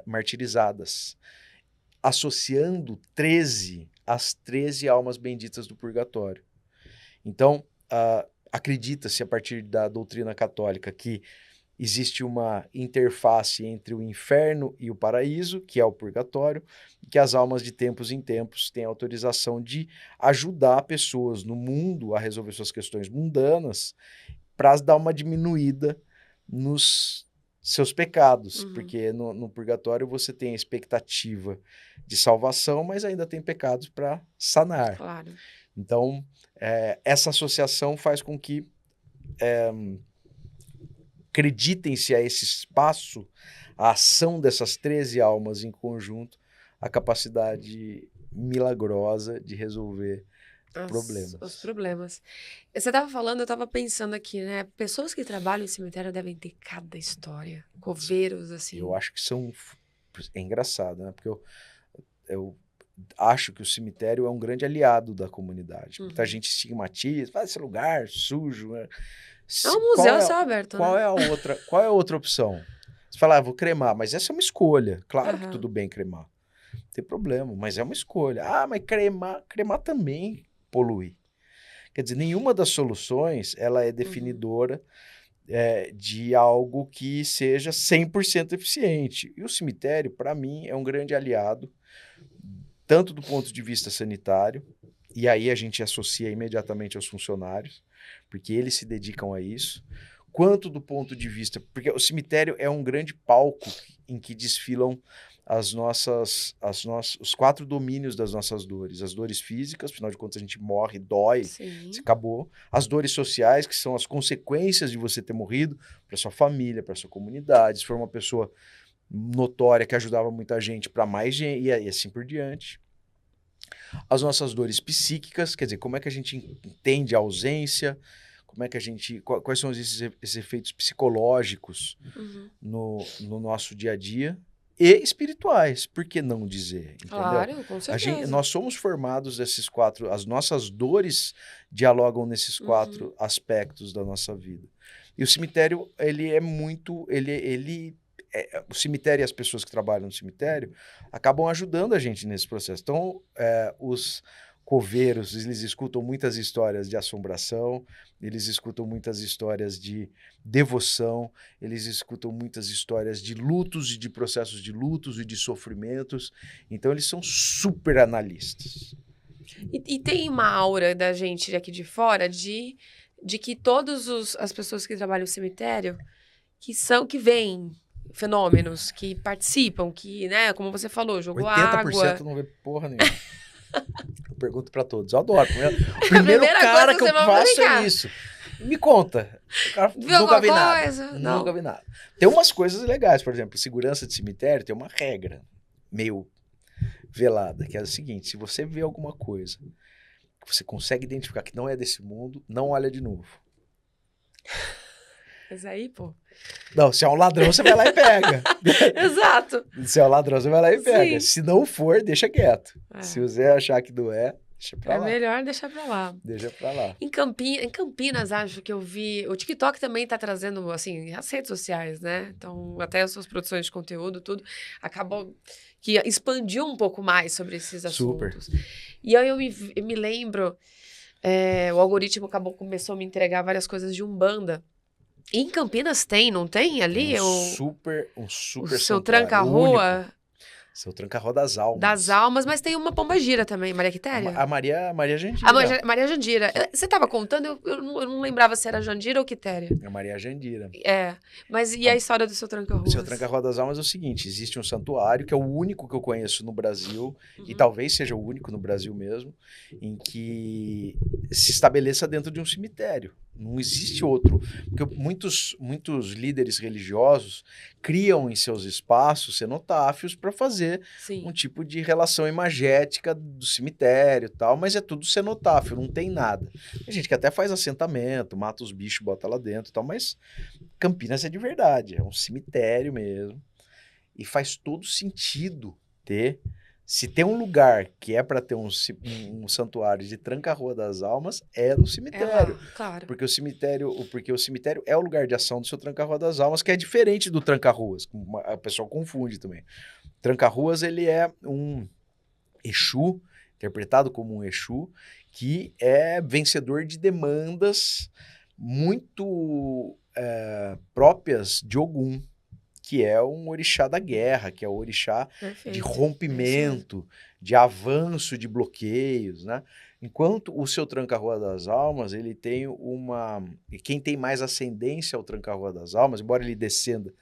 martirizadas, associando 13 às 13 almas benditas do purgatório. Então, acredita-se, a partir da doutrina católica, que existe uma interface entre o inferno e o paraíso, que é o purgatório, que as almas de tempos em tempos têm autorização de ajudar pessoas no mundo a resolver suas questões mundanas para dar uma diminuída nos seus pecados, porque no purgatório você tem a expectativa de salvação, mas ainda tem pecados para sanar.
Claro.
Então, essa associação faz com que acreditem-se a esse espaço, a ação dessas 13 almas em conjunto, a capacidade milagrosa de resolver problemas.
Os problemas. Você estava falando, eu estava pensando aqui, né? Pessoas que trabalham em cemitério devem ter cada história. Coveiros, assim.
Eu acho que são... É engraçado, né? Porque eu acho que o cemitério é um grande aliado da comunidade. Muita gente estigmatiza, faz esse lugar sujo. Né?
É um museu a céu aberto,
qual
né?
Qual é a outra opção? Você fala, vou cremar, mas essa é uma escolha. Claro que tudo bem cremar. Não tem problema, mas é uma escolha. Ah, mas cremar também polui. Quer dizer, nenhuma das soluções ela é definidora de algo que seja 100% eficiente. E o cemitério, para mim, é um grande aliado, tanto do ponto de vista sanitário, e aí a gente associa imediatamente aos funcionários, porque eles se dedicam a isso, quanto do ponto de vista... Porque o cemitério é um grande palco em que desfilam os 4 domínios das nossas dores. As dores físicas, afinal de contas a gente morre, dói, se acabou. As dores sociais, que são as consequências de você ter morrido para sua família, para sua comunidade. Se for uma pessoa notória que ajudava muita gente, para mais gente, e assim por diante. As nossas dores psíquicas, quer dizer, como é que a gente entende a ausência, como é que a gente... Quais são esses efeitos psicológicos no nosso dia a dia. E espirituais, por que não dizer? Entendeu?
Claro, com certeza.
Nós somos formados desses 4, as nossas dores dialogam nesses 4 aspectos da nossa vida. E o cemitério, ele é muito... o cemitério e as pessoas que trabalham no cemitério acabam ajudando a gente nesse processo. Então, os coveiros, eles escutam muitas histórias de assombração, eles escutam muitas histórias de devoção, eles escutam muitas histórias de lutos e de processos de lutos e de sofrimentos. Então, eles são super analistas.
E tem uma aura da gente aqui de fora de que todas as pessoas que trabalham no cemitério que veem fenômenos, que participam, que, né, como você falou, jogou
80%
água.
não vê porra nenhuma. Eu pergunto pra todos, eu adoro. O primeiro cara que eu faço é isso. Me conta. O cara nunca vi nada. Nunca vi nada. Tem umas coisas legais, por exemplo, segurança de cemitério tem uma regra meio velada, que é o seguinte: se você vê alguma coisa que você consegue identificar que não é desse mundo, não olha de novo.
Mas aí, pô...
Não, se é um ladrão, você vai lá e pega.
Exato.
Se é um ladrão, você vai lá e pega.
Sim.
Se não for, deixa quieto. Se você achar que não é, deixa pra lá.
É melhor deixar pra lá.
Deixa pra lá.
Em Campinas, acho que eu vi... O TikTok também tá trazendo, assim, as redes sociais, né? Então, até as suas produções de conteúdo, tudo, acabou que expandiu um pouco mais sobre esses assuntos.
Super.
E aí eu me lembro, o algoritmo começou a me entregar várias coisas de Umbanda. E em Campinas não tem ali?
Super
o
seu
santuário, tranca-rua.
Seu tranca-rua das almas.
Das almas, mas tem uma pombagira também, Maria Quitéria?
A Maria Jandira.
A Maria Jandira. Você estava contando, eu não lembrava se era Jandira ou Quitéria.
A Maria Jandira.
Mas e a história do seu tranca-rua?
O seu tranca-rua das almas é o seguinte: existe um santuário, que é o único que eu conheço no Brasil, e talvez seja o único no Brasil mesmo, em que se estabeleça dentro de um cemitério. Não existe outro. Porque muitos líderes religiosos criam em seus espaços cenotáfios para fazer um tipo de relação imagética do cemitério e tal, mas é tudo cenotáfio, não tem nada. Tem gente que até faz assentamento, mata os bichos, bota lá dentro e tal, mas Campinas é de verdade, é um cemitério mesmo. E faz todo sentido ter... Se tem um lugar que é para ter um santuário de tranca-rua das almas, é no cemitério.
Claro.
Porque o cemitério é o lugar de ação do seu tranca-rua das almas, que é diferente do tranca-ruas. A pessoa confunde também. Tranca-ruas, ele é um Exu, interpretado como um Exu, que é vencedor de demandas muito próprias de Ogum, que é um orixá da guerra, que é o orixá de rompimento, de avanço de bloqueios, né? Enquanto o seu Tranca-Rua das Almas, ele tem uma... E quem tem mais ascendência ao Tranca-Rua das Almas, embora ele descenda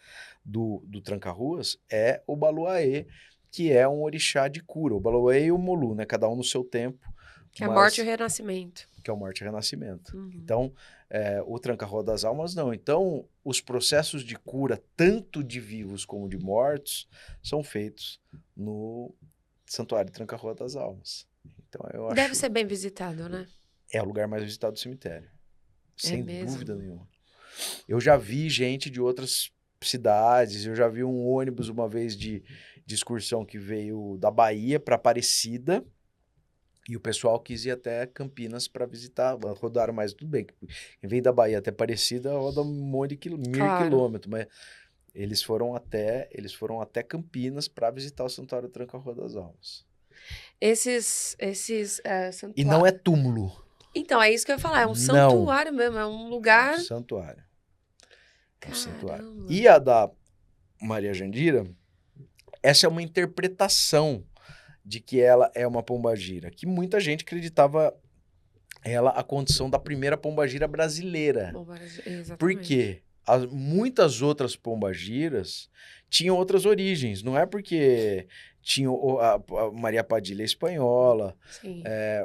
do Tranca-Ruas, é o Baluaê, que é um orixá de cura. O Baluaê e o Molu, né? Cada um no seu tempo.
Que é a morte e o renascimento.
Que é o morte e renascimento.
Uhum.
Então, o Tranca-Rua das Almas, não. Então, os processos de cura, tanto de vivos como de mortos, são feitos no Santuário Tranca-Rua das Almas. Então, eu acho...
Deve ser bem visitado, né?
É o lugar mais visitado do cemitério. Sem
mesmo?
dúvida nenhuma. Eu já vi gente de outras cidades, eu já vi um ônibus uma vez de excursão que veio da Bahia para Aparecida, e o pessoal quis ir até Campinas para visitar, rodaram mais, tudo bem. Quem vem da Bahia até Aparecida roda um monte de 1.000 quilômetros, mas eles foram até Campinas para visitar o Santuário Tranca-Rua das Almas.
Esses santuários...
E não é túmulo.
Então, é isso que eu ia falar, é um santuário mesmo, é um lugar...
Santuário.
Caramba.
Um santuário. E a da Maria Jandira, essa é uma interpretação de que ela é uma pombagira, que muita gente acreditava ela a condição da primeira pombagira brasileira.
Exatamente.
Por quê? Muitas outras pombagiras tinham outras origens, não é porque tinha a Maria Padilha espanhola,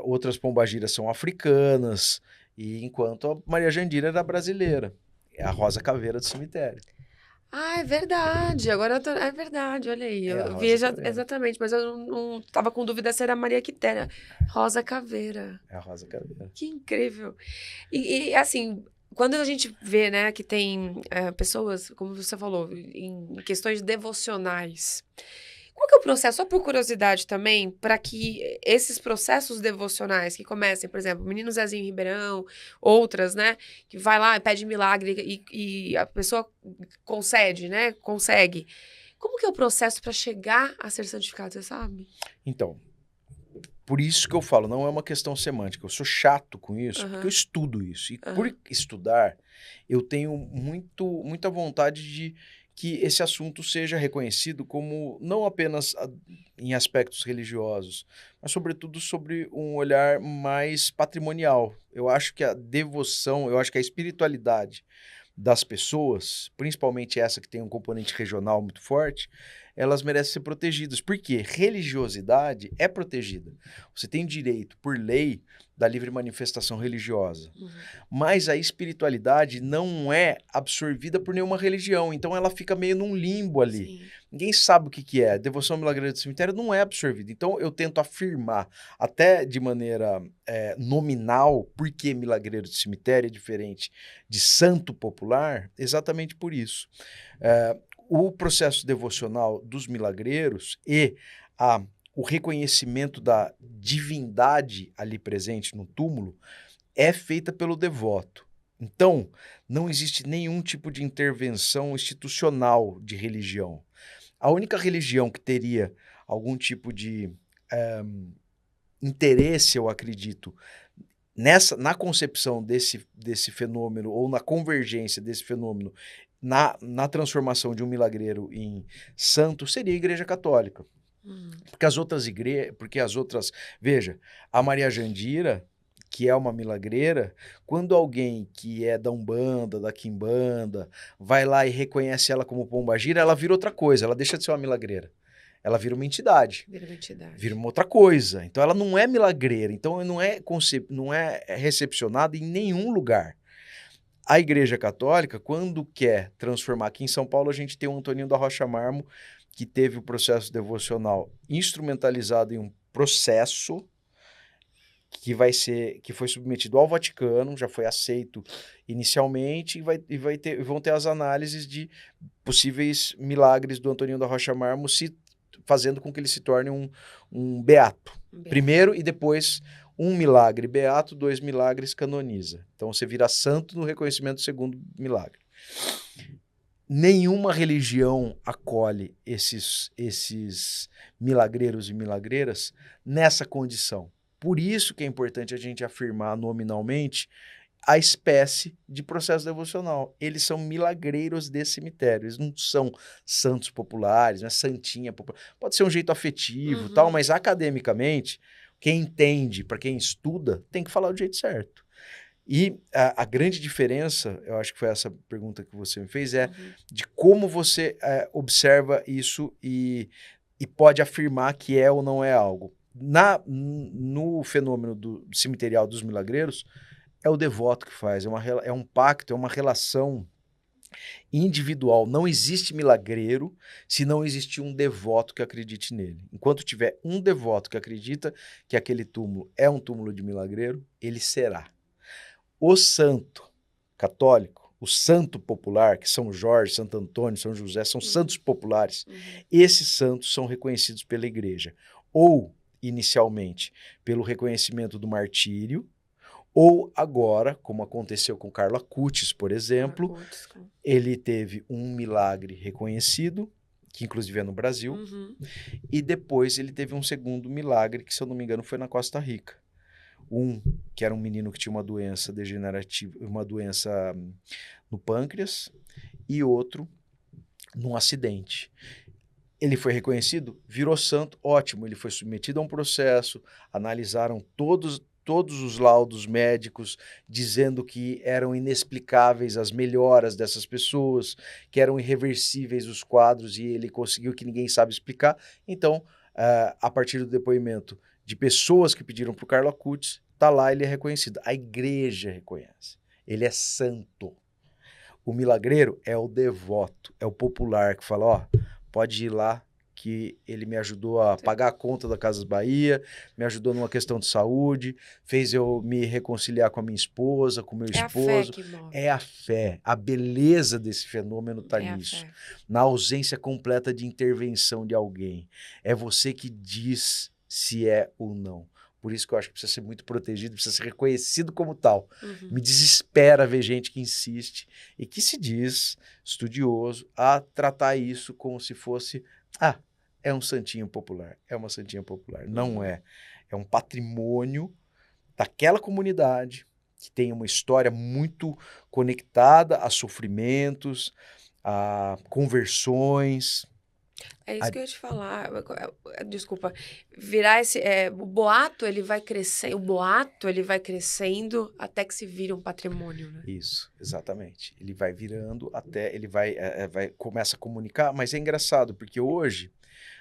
outras pombagiras são africanas, e enquanto a Maria Jandira era brasileira, é a Rosa Caveira do cemitério.
Ah, é verdade. Agora é verdade, olha aí. Eu vi exatamente, mas eu não tava com dúvida se era Maria Quitéria. Rosa Caveira.
É a Rosa Caveira.
Que incrível. E assim, quando a gente vê, né, que tem pessoas, como você falou, em questões devocionais, qual que é o processo, só por curiosidade também, para que esses processos devocionais que comecem, por exemplo, Menino Zezinho Ribeirão, outras, né, que vai lá e pede milagre e a pessoa concede, né, consegue. Como que é o processo para chegar a ser santificado, você sabe?
Então, por isso que eu falo, não é uma questão semântica, eu sou chato com isso, porque eu estudo isso. E por estudar, eu tenho muita vontade de que esse assunto seja reconhecido como não apenas em aspectos religiosos, mas sobretudo sobre um olhar mais patrimonial. Eu acho que a devoção, eu acho que a espiritualidade das pessoas, principalmente essa que tem um componente regional muito forte, elas merecem ser protegidas. Por quê? Religiosidade é protegida. Você tem direito, por lei, da livre manifestação religiosa. Mas a espiritualidade não é absorvida por nenhuma religião. Então ela fica meio num limbo ali. Sim. Ninguém sabe o que é. Devoção milagreira do cemitério não é absorvida. Então eu tento afirmar, até de maneira nominal, por que milagreiro do cemitério é diferente de santo popular, exatamente por isso. O processo devocional dos milagreiros e o reconhecimento da divindade ali presente no túmulo é feita pelo devoto. Então, não existe nenhum tipo de intervenção institucional de religião. A única religião que teria algum tipo de interesse, eu acredito, na concepção desse fenômeno ou na convergência desse fenômeno na transformação de um milagreiro em santo, seria a Igreja Católica. Porque as outras veja, a Maria Jandira, que é uma milagreira, quando alguém que é da Umbanda, da Quimbanda, vai lá e reconhece ela como pombagira, ela vira outra coisa, ela deixa de ser uma milagreira. Ela vira uma entidade. Vira uma outra coisa. Então ela não é milagreira, então não é recepcionada em nenhum lugar. A Igreja Católica, quando quer transformar, aqui em São Paulo a gente tem o Antoninho da Rocha Marmo, que teve o processo devocional instrumentalizado em um processo que foi submetido ao Vaticano, já foi aceito inicialmente, e vão ter as análises de possíveis milagres do Antoninho da Rocha Marmo, fazendo com que ele se torne um beato. Primeiro e depois 1 milagre beato, 2 milagres canoniza. Então você vira santo no reconhecimento do segundo milagre. Nenhuma religião acolhe esses milagreiros e milagreiras nessa condição. Por isso que é importante a gente afirmar nominalmente a espécie de processo devocional. Eles são milagreiros de cemitério. Eles não são santos populares, não é santinha popular. Pode ser um jeito afetivo, tal, mas academicamente, quem entende, para quem estuda, tem que falar do jeito certo. E a grande diferença, eu acho que foi essa pergunta que você me fez, é de como você observa isso e pode afirmar que é ou não é algo. No fenômeno do cemiterial dos milagreiros, é o devoto que faz, é um pacto, é uma relação individual. Não existe milagreiro se não existir um devoto que acredite nele. Enquanto tiver um devoto que acredita que aquele túmulo é um túmulo de milagreiro, ele será. O santo católico, o santo popular, que São Jorge, Santo Antônio, São José, são santos populares. Esses santos são reconhecidos pela igreja. Ou, inicialmente, pelo reconhecimento do martírio, ou agora, como aconteceu com Carlo Acutis, por exemplo, ele teve um milagre reconhecido, que inclusive é no Brasil, e depois ele teve um segundo milagre, que se eu não me engano foi na Costa Rica. Que era um menino que tinha uma doença degenerativa, uma doença no pâncreas, e outro num acidente. Ele foi reconhecido, virou santo, ótimo, ele foi submetido a um processo, analisaram todos os laudos médicos dizendo que eram inexplicáveis as melhoras dessas pessoas, que eram irreversíveis os quadros, e ele conseguiu que ninguém sabe explicar. Então, a partir do depoimento de pessoas que pediram para o Carlo Acutis, tá lá, ele é reconhecido. A igreja reconhece. Ele é santo. O milagreiro é o devoto, é o popular que fala, ó, pode ir lá que ele me ajudou a pagar a conta da Casas Bahia, me ajudou numa questão de saúde, fez eu me reconciliar com a minha esposa, com o meu esposo.
É a fé que move.
É a fé. A beleza desse fenômeno está nisso. Na ausência completa de intervenção de alguém. É você que diz se é ou não. Por isso que eu acho que precisa ser muito protegido, precisa ser reconhecido como tal. Me desespera ver gente que insiste e que se diz estudioso a tratar isso como se fosse... é um santinho popular, é uma santinha popular. Não é. É um patrimônio daquela comunidade que tem uma história muito conectada a sofrimentos, a conversões.
É isso que eu ia te falar. Desculpa. Virar esse... o boato, ele vai crescendo. O boato, ele vai crescendo até que se vira um patrimônio, né?
Isso, exatamente. Ele vai virando até... Ele vai começa a comunicar, mas é engraçado, porque hoje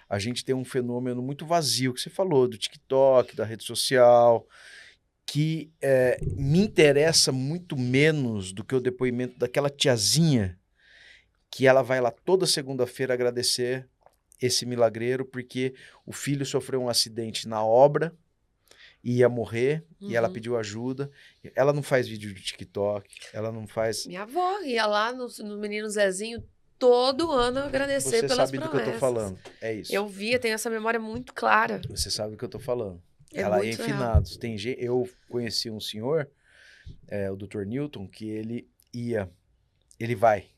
a gente tem um fenômeno muito vazio, que você falou, do TikTok, da rede social, que me interessa muito menos do que o depoimento daquela tiazinha que ela vai lá toda segunda-feira agradecer esse milagreiro porque o filho sofreu um acidente na obra e ia morrer, e ela pediu ajuda. Ela não faz vídeo de TikTok, ela não faz...
Minha avó ia lá no Menino Zezinho todo ano agradecer pelas promessas.
Você sabe do que eu tô falando, é isso.
Eu tenho essa memória muito clara.
Você sabe do que eu tô falando. Ela ia em finados. Eu conheci um senhor, o Dr. Newton, que ele vai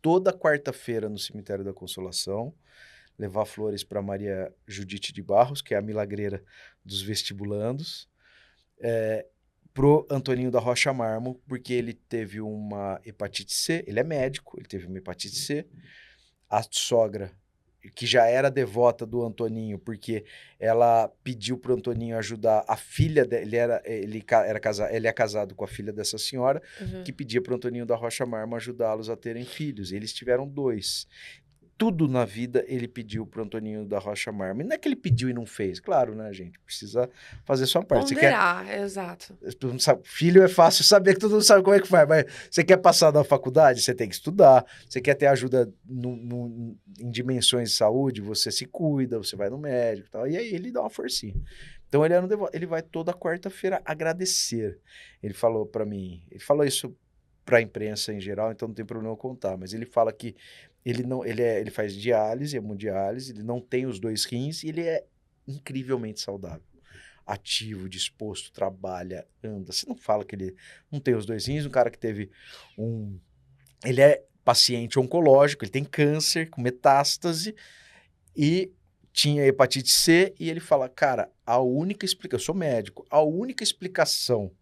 toda quarta-feira no Cemitério da Consolação, levar flores para Maria Judite de Barros, que é a milagreira dos vestibulandos, pro Antoninho da Rocha Marmo, porque ele teve uma hepatite C, ele é médico, ele teve uma hepatite C, a sogra, que já era devota do Antoninho, porque ela pediu pro Antoninho ajudar a filha dele, ele é casado com a filha dessa senhora, que pedia pro Antoninho da Rocha Marmo ajudá-los a terem filhos. Eles tiveram 2. Tudo na vida ele pediu pro Antoninho da Rocha Marmo. E não é que ele pediu e não fez. Claro, né, gente? Precisa fazer sua parte.
Ponderar, exato.
Todo mundo sabe, filho é fácil saber que todo mundo sabe como é que faz, mas você quer passar na faculdade, você tem que estudar. Você quer ter ajuda em dimensões de saúde, você se cuida, você vai no médico e tal. E aí ele dá uma forcinha. Então ele vai toda quarta-feira agradecer. Ele falou para mim, ele falou isso para a imprensa em geral, então não tem problema eu contar, mas ele fala que ele faz diálise, hemodiálise, ele não tem os 2 rins e ele é incrivelmente saudável. Ativo, disposto, trabalha, anda. Você não fala que ele não tem os 2 rins, um cara que teve ele é paciente oncológico, ele tem câncer com metástase e tinha hepatite C e ele fala, cara, eu sou médico, a única explicação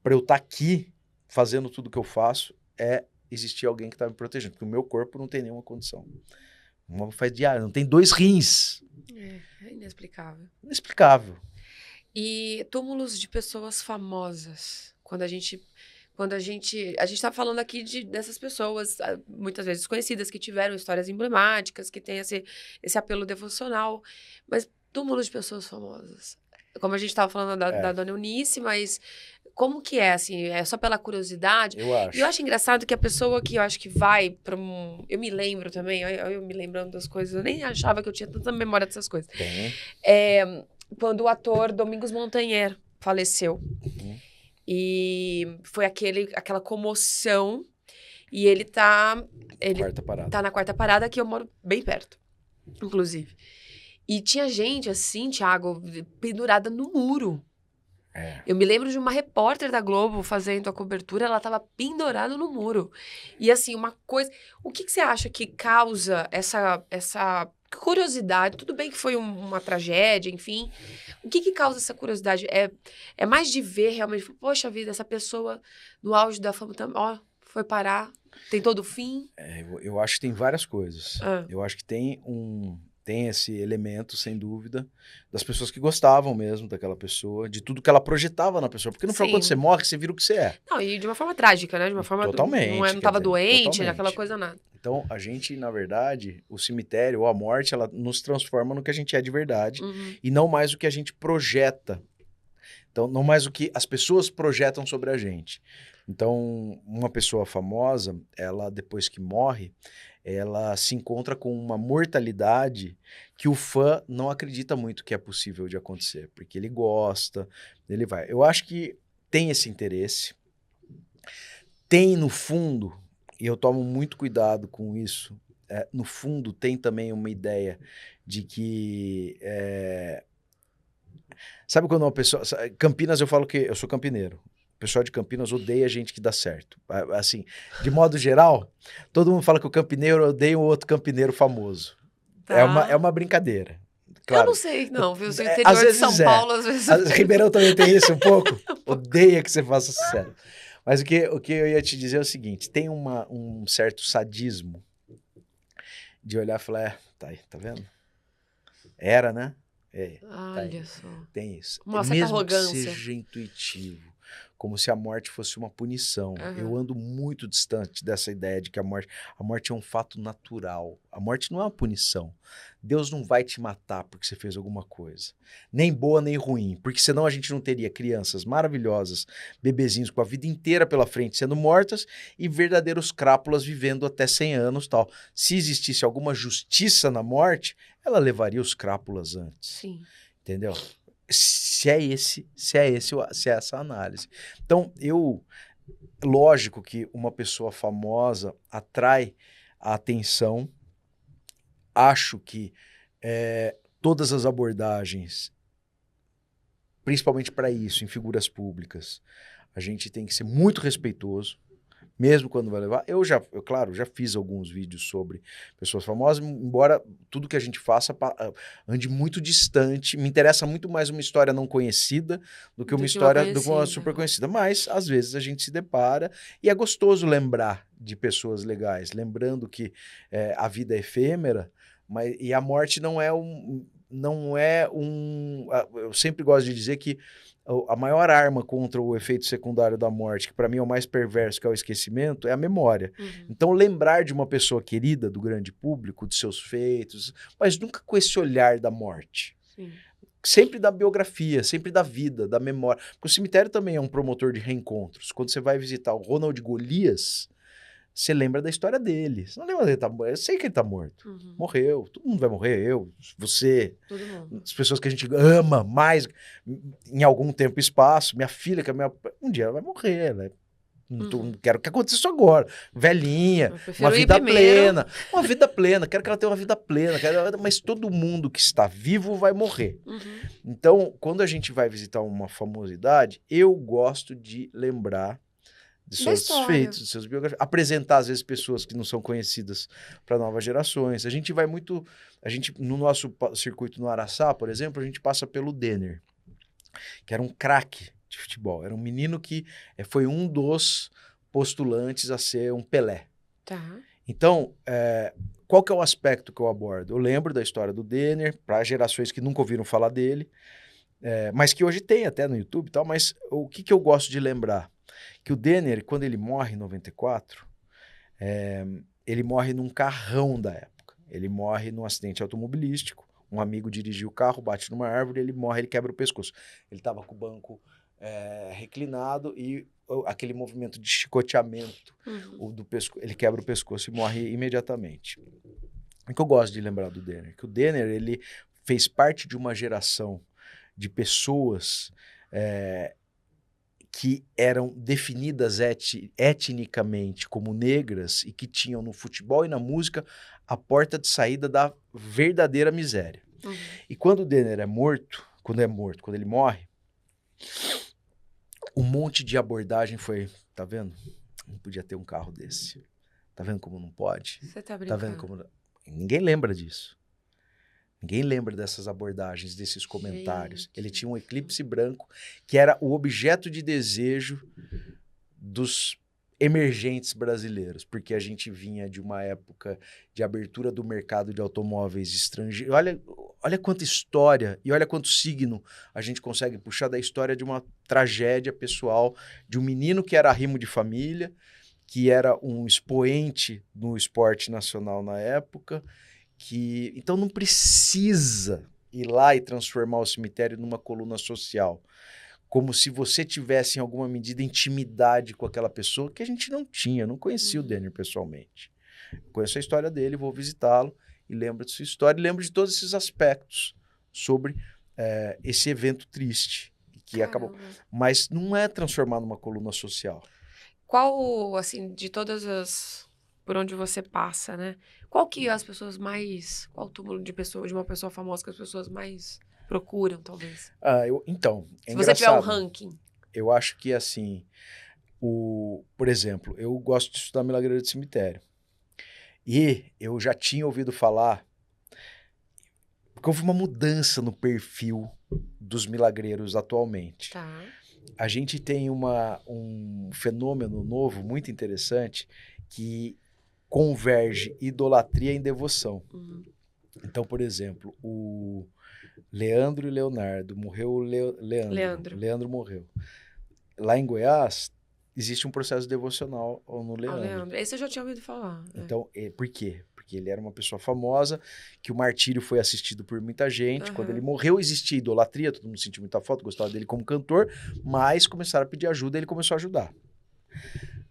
para eu estar aqui fazendo tudo que eu faço é existir alguém que tá me protegendo, porque o meu corpo não tem nenhuma condição. Uma faz diário, não tem 2 rins.
É inexplicável.
Inexplicável.
E túmulos de pessoas famosas. Quando a gente tá falando aqui dessas pessoas, muitas vezes desconhecidas, que tiveram histórias emblemáticas, que tem esse apelo devocional. Mas túmulos de pessoas famosas. Como a gente estava falando da Dona Eunice, mas como que é, assim? É só pela curiosidade?
Eu acho.
E eu acho engraçado que a pessoa que eu acho que vai para eu me lembro também, eu me lembrando das coisas, eu nem achava que eu tinha tanta memória dessas coisas.
Tem.
Quando o ator Domingos Montanher faleceu.
Uhum.
E foi aquela comoção. E ele tá na quarta parada, que eu moro bem perto, inclusive. E tinha gente assim, Thiago, pendurada no muro. Eu me lembro de uma repórter da Globo fazendo a cobertura, ela tava pendurada no muro. E assim, uma coisa... O que você acha que causa essa curiosidade? Tudo bem que foi uma tragédia, enfim. O que causa essa curiosidade? É mais de ver realmente, poxa vida, essa pessoa no auge da fama também, foi parar, tem todo o fim?
Eu acho que tem várias coisas. Eu acho que tem esse elemento, sem dúvida, das pessoas que gostavam mesmo daquela pessoa, de tudo que ela projetava na pessoa. Porque no final, quando você morre, você vira o que você é.
Não, e de uma forma trágica, né? De uma forma...
Totalmente.
Não estava doente, aquela coisa nada.
Então, a gente, na verdade, o cemitério ou a morte, ela nos transforma no que a gente é de verdade. E não mais o que a gente projeta. Então, não mais o que as pessoas projetam sobre a gente. Então, uma pessoa famosa, ela, depois que morre, ela se encontra com uma mortalidade que o fã não acredita muito que é possível de acontecer, porque ele gosta, ele vai. Eu acho que tem esse interesse, tem no fundo, e eu tomo muito cuidado com isso, no fundo tem também uma ideia de que... Sabe quando uma pessoa... Campinas, eu falo que eu sou campineiro. O pessoal de Campinas odeia gente que dá certo. Assim, de modo geral, todo mundo fala que o campineiro odeia o outro campineiro famoso. Tá. É uma brincadeira. Claro.
Eu não sei, não, viu? O interior de São Paulo, às vezes...
Ribeirão também tem isso um pouco. Odeia que você faça sucesso. Mas o que eu ia te dizer é o seguinte, tem um certo sadismo de olhar e falar, tá aí, tá vendo? Era, né?
Olha só.
Tem isso.
Uma certa arrogância.
Mesmo que seja intuitivo, como se a morte fosse uma punição. Eu ando muito distante dessa ideia de que a morte é um fato natural. A morte não é uma punição. Deus não vai te matar porque você fez alguma coisa. Nem boa, nem ruim. Porque senão a gente não teria crianças maravilhosas, bebezinhos com a vida inteira pela frente sendo mortas e verdadeiros crápulas vivendo até 100 anos, tal. Se existisse alguma justiça na morte, ela levaria os crápulas antes.
Sim.
Entendeu? Se é essa a análise. Então, lógico que uma pessoa famosa atrai a atenção. Acho que todas as abordagens, principalmente para isso, em figuras públicas, a gente tem que ser muito respeitoso, mesmo quando vai levar. Eu, claro, já fiz alguns vídeos sobre pessoas famosas, embora tudo que a gente faça ande muito distante. Me interessa muito mais uma história não conhecida do que uma história do que uma super conhecida. Mas, às vezes, a gente se depara e é gostoso lembrar de pessoas legais, lembrando que a vida é efêmera, e a morte não é eu sempre gosto de dizer que a maior arma contra o efeito secundário da morte, que para mim é o mais perverso, que é o esquecimento, é a memória. Então, lembrar de uma pessoa querida do grande público, de seus feitos, mas nunca com esse olhar da morte. Sim. Sempre da biografia, sempre da vida, da memória. Porque o cemitério também é um promotor de reencontros. Quando você vai visitar o Ronald Golias, você lembra da história dele. Você não lembra dele tá morto. Eu sei que ele tá morto. Morreu. Todo mundo vai morrer. Eu, você. Todo mundo. As pessoas que a gente ama mais em algum tempo e espaço. Minha filha, um dia ela vai morrer. Não quero que aconteça isso agora. Velhinha, uma vida plena. Uma vida plena. Quero que ela tenha uma vida plena. Mas todo mundo que está vivo vai morrer. Então, quando a gente vai visitar uma famosidade, eu gosto de lembrar de seus feitos, de seus biografias, apresentar às vezes pessoas que não são conhecidas para novas gerações. A gente vai muito, no nosso circuito no Araçá, por exemplo, a gente passa pelo Denner, que era um craque de futebol. Era um menino que foi um dos postulantes a ser um Pelé.
Tá.
Então, qual que é o aspecto que eu abordo? Eu lembro da história do Denner, para gerações que nunca ouviram falar dele, mas que hoje tem até no YouTube e tal, mas o que eu gosto de lembrar? Que o Denner, quando ele morre em 94, ele morre num carrão da época. Ele morre num acidente automobilístico, um amigo dirigiu o carro, bate numa árvore, ele morre, ele quebra o pescoço. Ele estava com o banco reclinado e aquele movimento de chicoteamento do pescoço, ele quebra o pescoço e morre imediatamente. O que eu gosto de lembrar do Denner? Que o Denner, ele fez parte de uma geração de pessoas que eram definidas etnicamente como negras e que tinham no futebol e na música a porta de saída da verdadeira miséria. E quando o Denner quando ele morre, um monte de abordagem foi, tá vendo? Não podia ter um carro desse. Tá vendo como não pode?
Você tá brincando.
Tá vendo como... Ninguém lembra disso. Ninguém lembra dessas abordagens, desses comentários. Gente. Ele tinha um eclipse branco que era o objeto de desejo dos emergentes brasileiros, porque a gente vinha de uma época de abertura do mercado de automóveis estrangeiros. Olha quanta história e olha quanto signo a gente consegue puxar da história de uma tragédia pessoal de um menino que era arrimo de família, que era um expoente no esporte nacional na época, então não precisa ir lá e transformar o cemitério numa coluna social, como se você tivesse em alguma medida intimidade com aquela pessoa, que a gente não tinha, não conhecia o Denner pessoalmente. Eu conheço a história dele, vou visitá-lo e lembro de sua história, e lembro de todos esses aspectos sobre esse evento triste que acabou. Mas não é transformar numa coluna social.
Qual, assim, de todas as... por onde você passa, né? Qual que as pessoas mais... Qual o túmulo de uma pessoa famosa que as pessoas mais procuram, talvez?
Então,
se engraçado. Você tiver um ranking.
Eu acho que, assim, por exemplo, eu gosto de estudar milagreiro de cemitério. E eu já tinha ouvido falar... Porque houve uma mudança no perfil dos milagreiros atualmente.
Tá.
A gente tem um fenômeno novo, muito interessante, que converge idolatria em devoção. Então, por exemplo, o Leandro e Leonardo, morreu o Leandro morreu. Lá em Goiás, existe um processo devocional no Leandro.
Esse eu já tinha ouvido falar.
Então, por quê? Porque ele era uma pessoa famosa, que o martírio foi assistido por muita gente. Quando ele morreu, existia idolatria, todo mundo sentiu muita falta, gostava dele como cantor, mas começaram a pedir ajuda e ele começou a ajudar.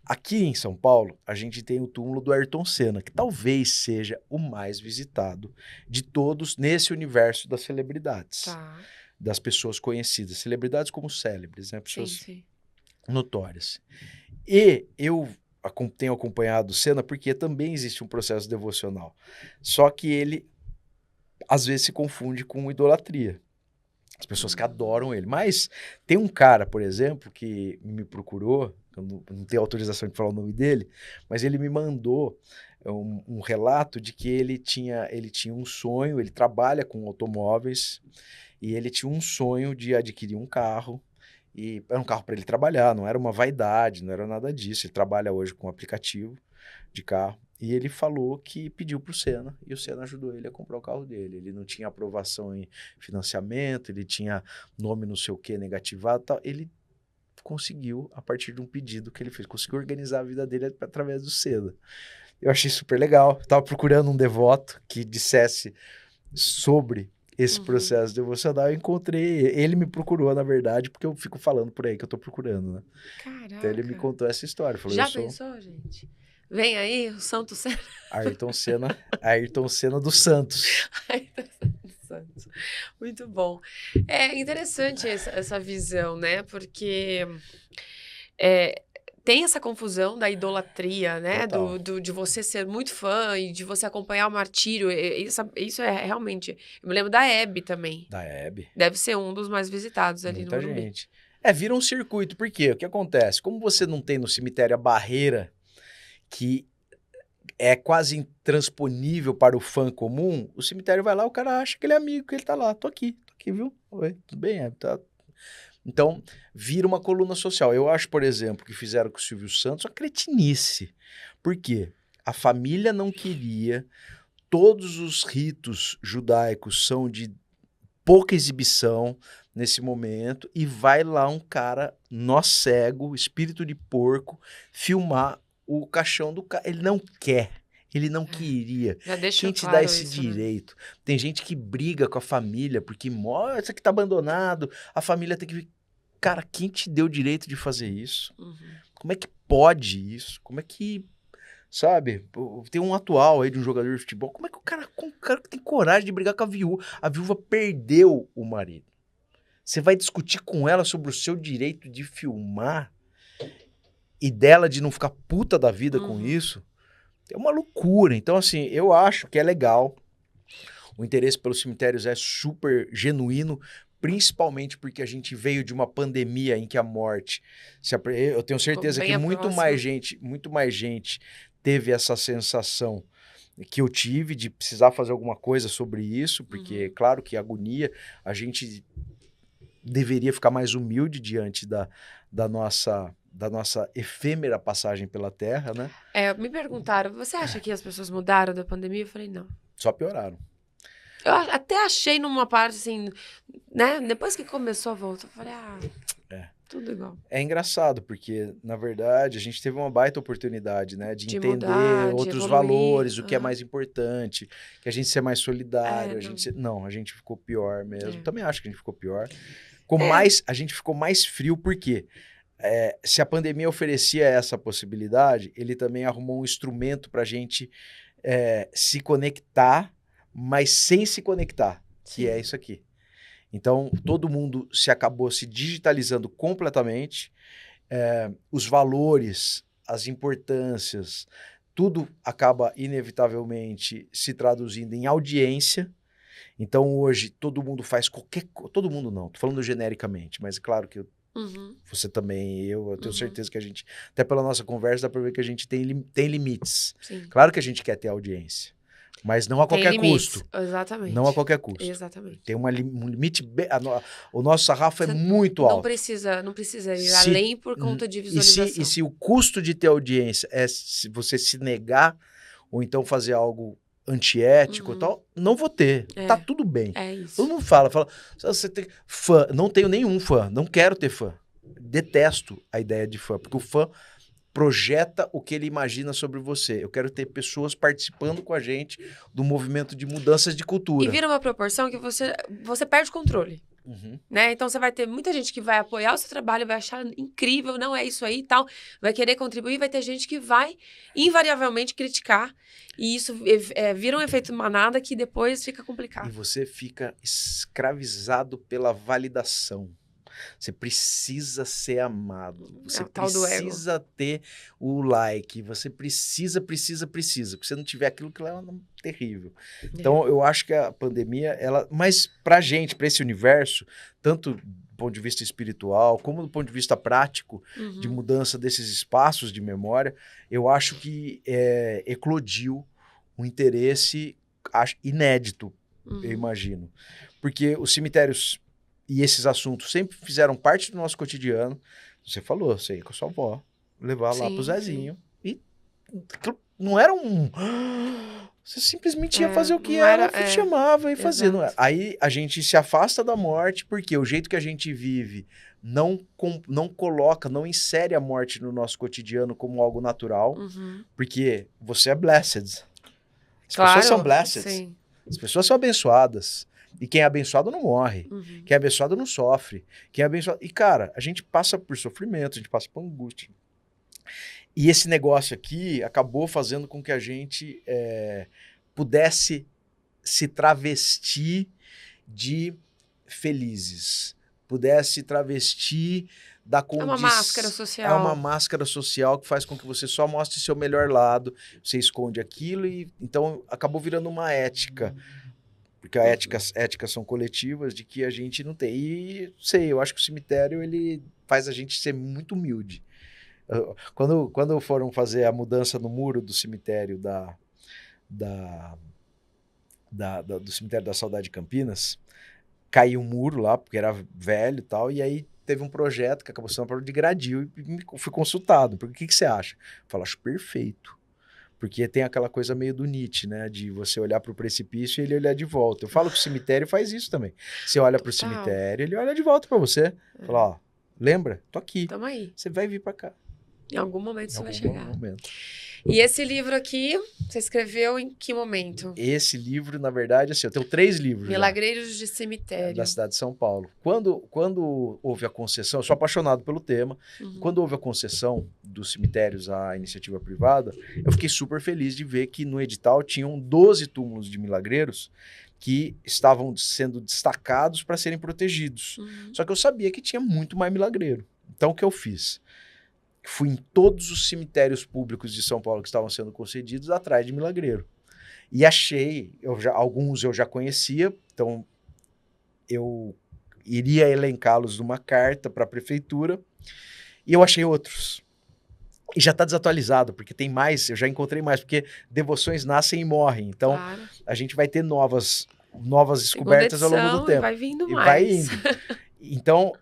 Aqui em São Paulo, a gente tem o túmulo do Ayrton Senna, que talvez seja o mais visitado de todos nesse universo das celebridades.
Tá.
Das pessoas conhecidas. Celebridades como célebres, né? Pessoas notórias. E eu tenho acompanhado o Senna porque também existe um processo devocional. Só que ele, às vezes, se confunde com idolatria. As pessoas que adoram ele. Mas tem um cara, por exemplo, que me procurou, eu não tenho autorização de falar o nome dele, mas ele me mandou um relato de que ele tinha um sonho, ele trabalha com automóveis, e ele tinha um sonho de adquirir um carro, e era um carro para ele trabalhar, não era uma vaidade, não era nada disso. Ele trabalha hoje com um aplicativo de carro. E ele falou que pediu para o Senna, e o Senna ajudou ele a comprar o carro dele. Ele não tinha aprovação em financiamento, ele tinha nome não sei o que negativado, tal. Ele conseguiu, a partir de um pedido que ele fez, conseguiu organizar a vida dele através do Senna. Eu achei super legal. Estava procurando um devoto que dissesse sobre esse processo devocional. Eu encontrei, ele me procurou, na verdade, porque eu fico falando por aí que eu tô procurando, né?
Caraca.
Então ele me contou essa história. Falou,
já pensou, gente? Vem aí o Santo Senna.
Ayrton Senna dos Santos.
Ayrton Senna dos Santos. Muito bom. É interessante essa visão, né? Porque tem essa confusão da idolatria, né? De você ser muito fã e de você acompanhar o martírio. Isso é realmente... Eu me lembro da Hebe também.
Da Hebe.
Deve ser um dos mais visitados ali
Muita
no Morumbi.
gente. Vira um circuito. Por quê? O que acontece? Como você não tem no cemitério a barreira que é quase intransponível para o fã comum, o cemitério vai lá, o cara acha que ele é amigo, que ele tá lá. Tô aqui, viu? Oi, tudo bem? Tá. Então, vira uma coluna social. Eu acho, por exemplo, que fizeram com o Silvio Santos uma cretinice. Por quê? A família não queria, todos os ritos judaicos são de pouca exibição nesse momento, e vai lá um cara, nó cego, espírito de porco, filmar o caixão do cara. Ele não quer. Ele não queria.
Já deixou
Quem te
claro
dá esse
isso, né?
direito? Tem gente que briga com a família porque isso aqui tá abandonado, a família tem que... Cara, quem te deu o direito de fazer isso? Como é que pode isso? Como é que... Sabe? Tem um atual aí de um jogador de futebol. Como é que o cara tem coragem de brigar com a viúva? A viúva perdeu o marido. Você vai discutir com ela sobre o seu direito de filmar e dela de não ficar puta da vida com isso? É uma loucura. Então, assim, eu acho que é legal. O interesse pelos cemitérios é super genuíno, principalmente porque a gente veio de uma pandemia em que a morte... Eu tenho certeza que muito mais gente teve essa sensação que eu tive de precisar fazer alguma coisa sobre isso, porque, claro que agonia, a gente deveria ficar mais humilde diante da nossa efêmera passagem pela Terra, né?
Me perguntaram, você acha que as pessoas mudaram da pandemia? Eu falei, não.
Só pioraram.
Eu até achei numa parte, assim, né? Depois que começou a volta, eu falei, tudo igual.
É engraçado, porque, na verdade, a gente teve uma baita oportunidade, né? De entender
mudar,
outros
de
valores, o que é mais importante, que a gente ser mais solidário, Não, a gente ficou pior mesmo. Também acho que a gente ficou pior. A gente ficou mais frio, por quê? Se a pandemia oferecia essa possibilidade, ele também arrumou um instrumento pra gente se conectar, mas sem se conectar, que é isso aqui. Então, todo mundo acabou se digitalizando completamente, os valores, as importâncias, tudo acaba inevitavelmente se traduzindo em audiência. Então, hoje, todo mundo faz qualquer coisa. Todo mundo não, tô falando genericamente, mas é claro que você também, eu tenho certeza que a gente, até pela nossa conversa, dá pra ver que a gente tem limites.
Sim.
Claro que a gente quer ter audiência, mas não a qualquer custo.
Exatamente.
Não a qualquer custo.
Exatamente.
Tem um limite... O nosso sarrafo é muito alto.
Não precisa ir além por conta de visualização.
E se o custo de ter audiência é se você se negar ou então fazer algo antiético e tal, não vou ter. Tá tudo bem.
É isso.
Todo mundo fala, você tem fã. Não tenho nenhum fã. Não quero ter fã. Detesto a ideia de fã, porque o fã projeta o que ele imagina sobre você. Eu quero ter pessoas participando com a gente do movimento de mudanças de cultura.
E vira uma proporção que você perde o controle. Né? Então você vai ter muita gente que vai apoiar o seu trabalho, vai achar incrível, não é isso aí e tal, vai querer contribuir, vai ter gente que vai invariavelmente criticar, e isso vira um efeito manada que depois fica complicado.
E você fica escravizado pela validação. Você precisa ser amado. Você precisa ter o like. Você precisa. Porque se você não tiver aquilo, que é terrível. Então, eu acho que a pandemia, mas pra gente, pra esse universo, tanto do ponto de vista espiritual, como do ponto de vista prático, de mudança desses espaços de memória, eu acho que eclodiu um interesse inédito, eu imagino. Porque os cemitérios e esses assuntos sempre fizeram parte do nosso cotidiano. Você falou, você ia com a sua avó, levar lá pro Zezinho. E não era um... Você simplesmente ia fazer o que ela chamava e fazia. Aí a gente se afasta da morte, porque o jeito que a gente vive não coloca, não insere a morte no nosso cotidiano como algo natural, porque você é blessed. As pessoas são blessed.
Sim.
As pessoas são abençoadas. E quem é abençoado não morre. Quem é abençoado não sofre. Quem é abençoado... E, cara, a gente passa por sofrimento, a gente passa por angústia. E esse negócio aqui acabou fazendo com que a gente pudesse se travestir de felizes. Pudesse travestir da condição...
É uma máscara social.
É uma máscara social que faz com que você só mostre seu melhor lado. Você esconde aquilo e... Então, acabou virando uma ética. Porque éticas são coletivas de que a gente não tem. E, eu acho que o cemitério, ele faz a gente ser muito humilde. Quando foram fazer a mudança no muro do cemitério do cemitério da Saudade de Campinas, caiu um muro lá, porque era velho e tal, e aí teve um projeto que acabou sendo uma prova de gradil e fui consultado. Porque o que você acha? Eu falo, acho perfeito. Porque tem aquela coisa meio do Nietzsche, né? De você olhar para o precipício e ele olhar de volta. Eu falo que o cemitério faz isso também. Você olha para o cemitério, ele olha de volta para você. Fala, ó, lembra? Tô aqui.
Tamo aí.
Você vai vir para cá.
Em algum momento você vai chegar.
Momento.
E esse livro aqui, você escreveu em que momento?
Esse livro, na verdade, assim, eu tenho 3 livros.
Milagreiros de Cemitério.
Da cidade de São Paulo. Quando houve a concessão, eu sou apaixonado pelo tema, quando houve a concessão dos cemitérios à iniciativa privada, eu fiquei super feliz de ver que no edital tinham 12 túmulos de milagreiros que estavam sendo destacados para serem protegidos. Só que eu sabia que tinha muito mais milagreiro. Então, o que eu fiz? Fui em todos os cemitérios públicos de São Paulo que estavam sendo concedidos atrás de milagreiro. E achei, alguns eu já conhecia, então eu iria elencá-los numa carta para a prefeitura, e eu achei outros. E já está desatualizado, porque tem mais, eu já encontrei mais, porque devoções nascem e morrem. Então, a gente vai ter novas descobertas ao longo do tempo.
E vai vindo mais.
Vai indo. Então,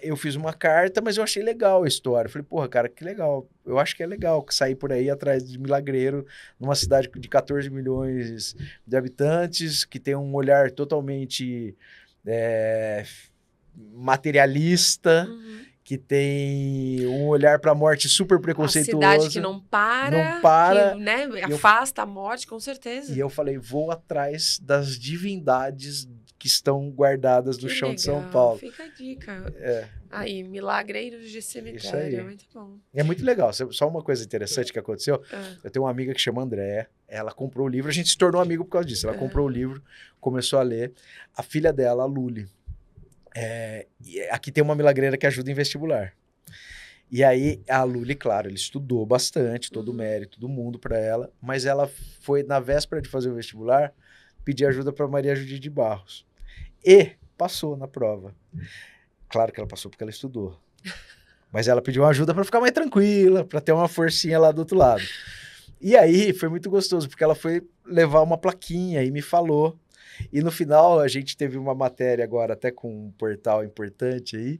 eu fiz uma carta, mas eu achei legal a história. Eu falei, porra, cara, que legal. Eu acho que é legal sair por aí atrás de milagreiro, numa cidade de 14 milhões de habitantes, que tem um olhar totalmente materialista, que tem um olhar para a morte super preconceituoso.
A cidade que não para. Que, né, afasta a morte, com certeza.
E eu falei, vou atrás das divindades que estão guardadas no chão de São Paulo.
Fica a dica. Aí, Milagreiros de Cemitério.
Isso aí.
Muito bom.
É muito legal. Só uma coisa interessante que aconteceu. Eu tenho uma amiga que chama Andréa. Ela comprou o livro. A gente se tornou amigo por causa disso. Ela comprou o livro, começou a ler. A filha dela, a Luli. Aqui tem uma milagreira que ajuda em vestibular. E aí, a Luli, claro, ele estudou bastante, todo o mérito do mundo para ela. Mas ela foi, na véspera de fazer o vestibular, pedir ajuda para Maria Judite de Barros. E passou na prova. Claro que ela passou porque ela estudou. Mas ela pediu uma ajuda para ficar mais tranquila, para ter uma forcinha lá do outro lado. E aí foi muito gostoso, porque ela foi levar uma plaquinha e me falou. E no final a gente teve uma matéria agora até com um portal importante aí.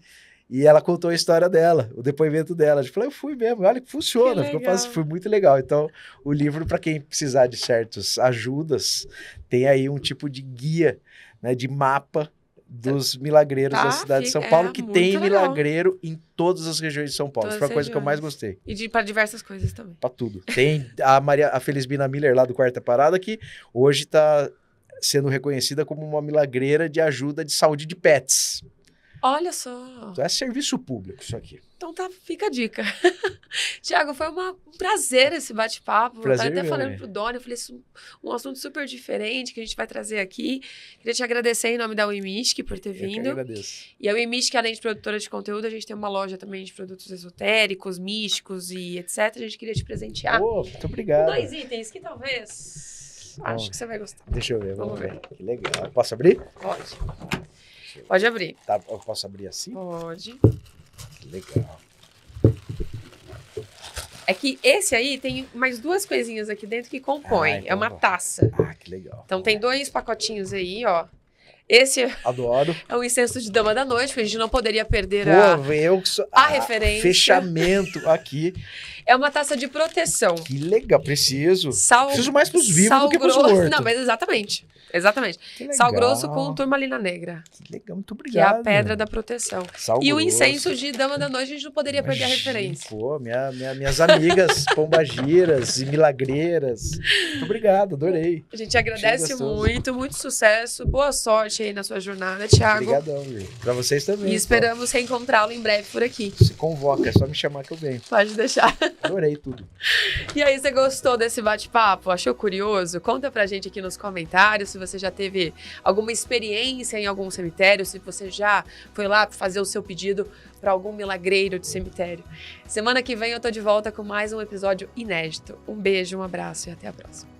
E ela contou a história dela, o depoimento dela. A gente falou, eu fui mesmo, olha que funciona. Foi muito legal. Então, o livro, para quem precisar de certas ajudas, tem aí um tipo de guia, né, de mapa dos milagreiros da cidade de São Paulo, que tem milagreiro em todas as regiões de São Paulo. Isso foi a coisa que eu mais gostei.
E para diversas coisas também.
Para tudo. Tem a Felisbina Miller, lá do Quarta Parada, que hoje está sendo reconhecida como uma milagreira de ajuda de saúde de pets.
Olha só.
Então é serviço público isso aqui.
Então fica a dica. Tiago, foi um prazer esse bate-papo. Eu estava até falando pro Doni, eu falei, isso é um assunto super diferente que a gente vai trazer aqui. Queria te agradecer em nome da UEMISC por ter vindo.
Eu que agradeço.
E a UEMISC, além de produtora de conteúdo, a gente tem uma loja também de produtos esotéricos, místicos e etc. A gente queria te presentear.
Muito obrigado.
2 itens que talvez acho que você vai gostar.
Deixa eu ver, vamos ver. Que legal. Posso abrir?
Pode. Pode abrir.
Tá, eu posso abrir assim?
Pode.
Que legal.
É que esse aí tem mais 2 coisinhas aqui dentro que compõem. Então é uma taça.
Que legal.
Então tem 2 pacotinhos aí, ó. Esse
Adoro.
É um incenso de dama da noite, porque a gente não poderia perder
a
referência.
Fechamento aqui.
É uma taça de proteção.
Que legal, preciso mais pros vivos do que pros mortos.
Não, mas exatamente. Sal grosso com turmalina negra.
Que legal, muito obrigado.
Que é a pedra da proteção. E o incenso de dama da noite, a gente não poderia perder a referência.
Pô, minhas amigas pombagiras e milagreiras. Muito obrigado, adorei.
A gente agradece muito sucesso. Boa sorte aí na sua jornada, Tiago.
Obrigadão, Vir. Pra vocês também.
E esperamos reencontrá-lo em breve por aqui.
Se convoca, é só me chamar que eu venho.
Pode deixar.
Adorei tudo.
E aí, você gostou desse bate-papo? Achou curioso? Conta pra gente aqui nos comentários se você já teve alguma experiência em algum cemitério, se você já foi lá fazer o seu pedido para algum milagreiro de cemitério. Semana que vem eu tô de volta com mais um episódio inédito. Um beijo, um abraço e até a próxima.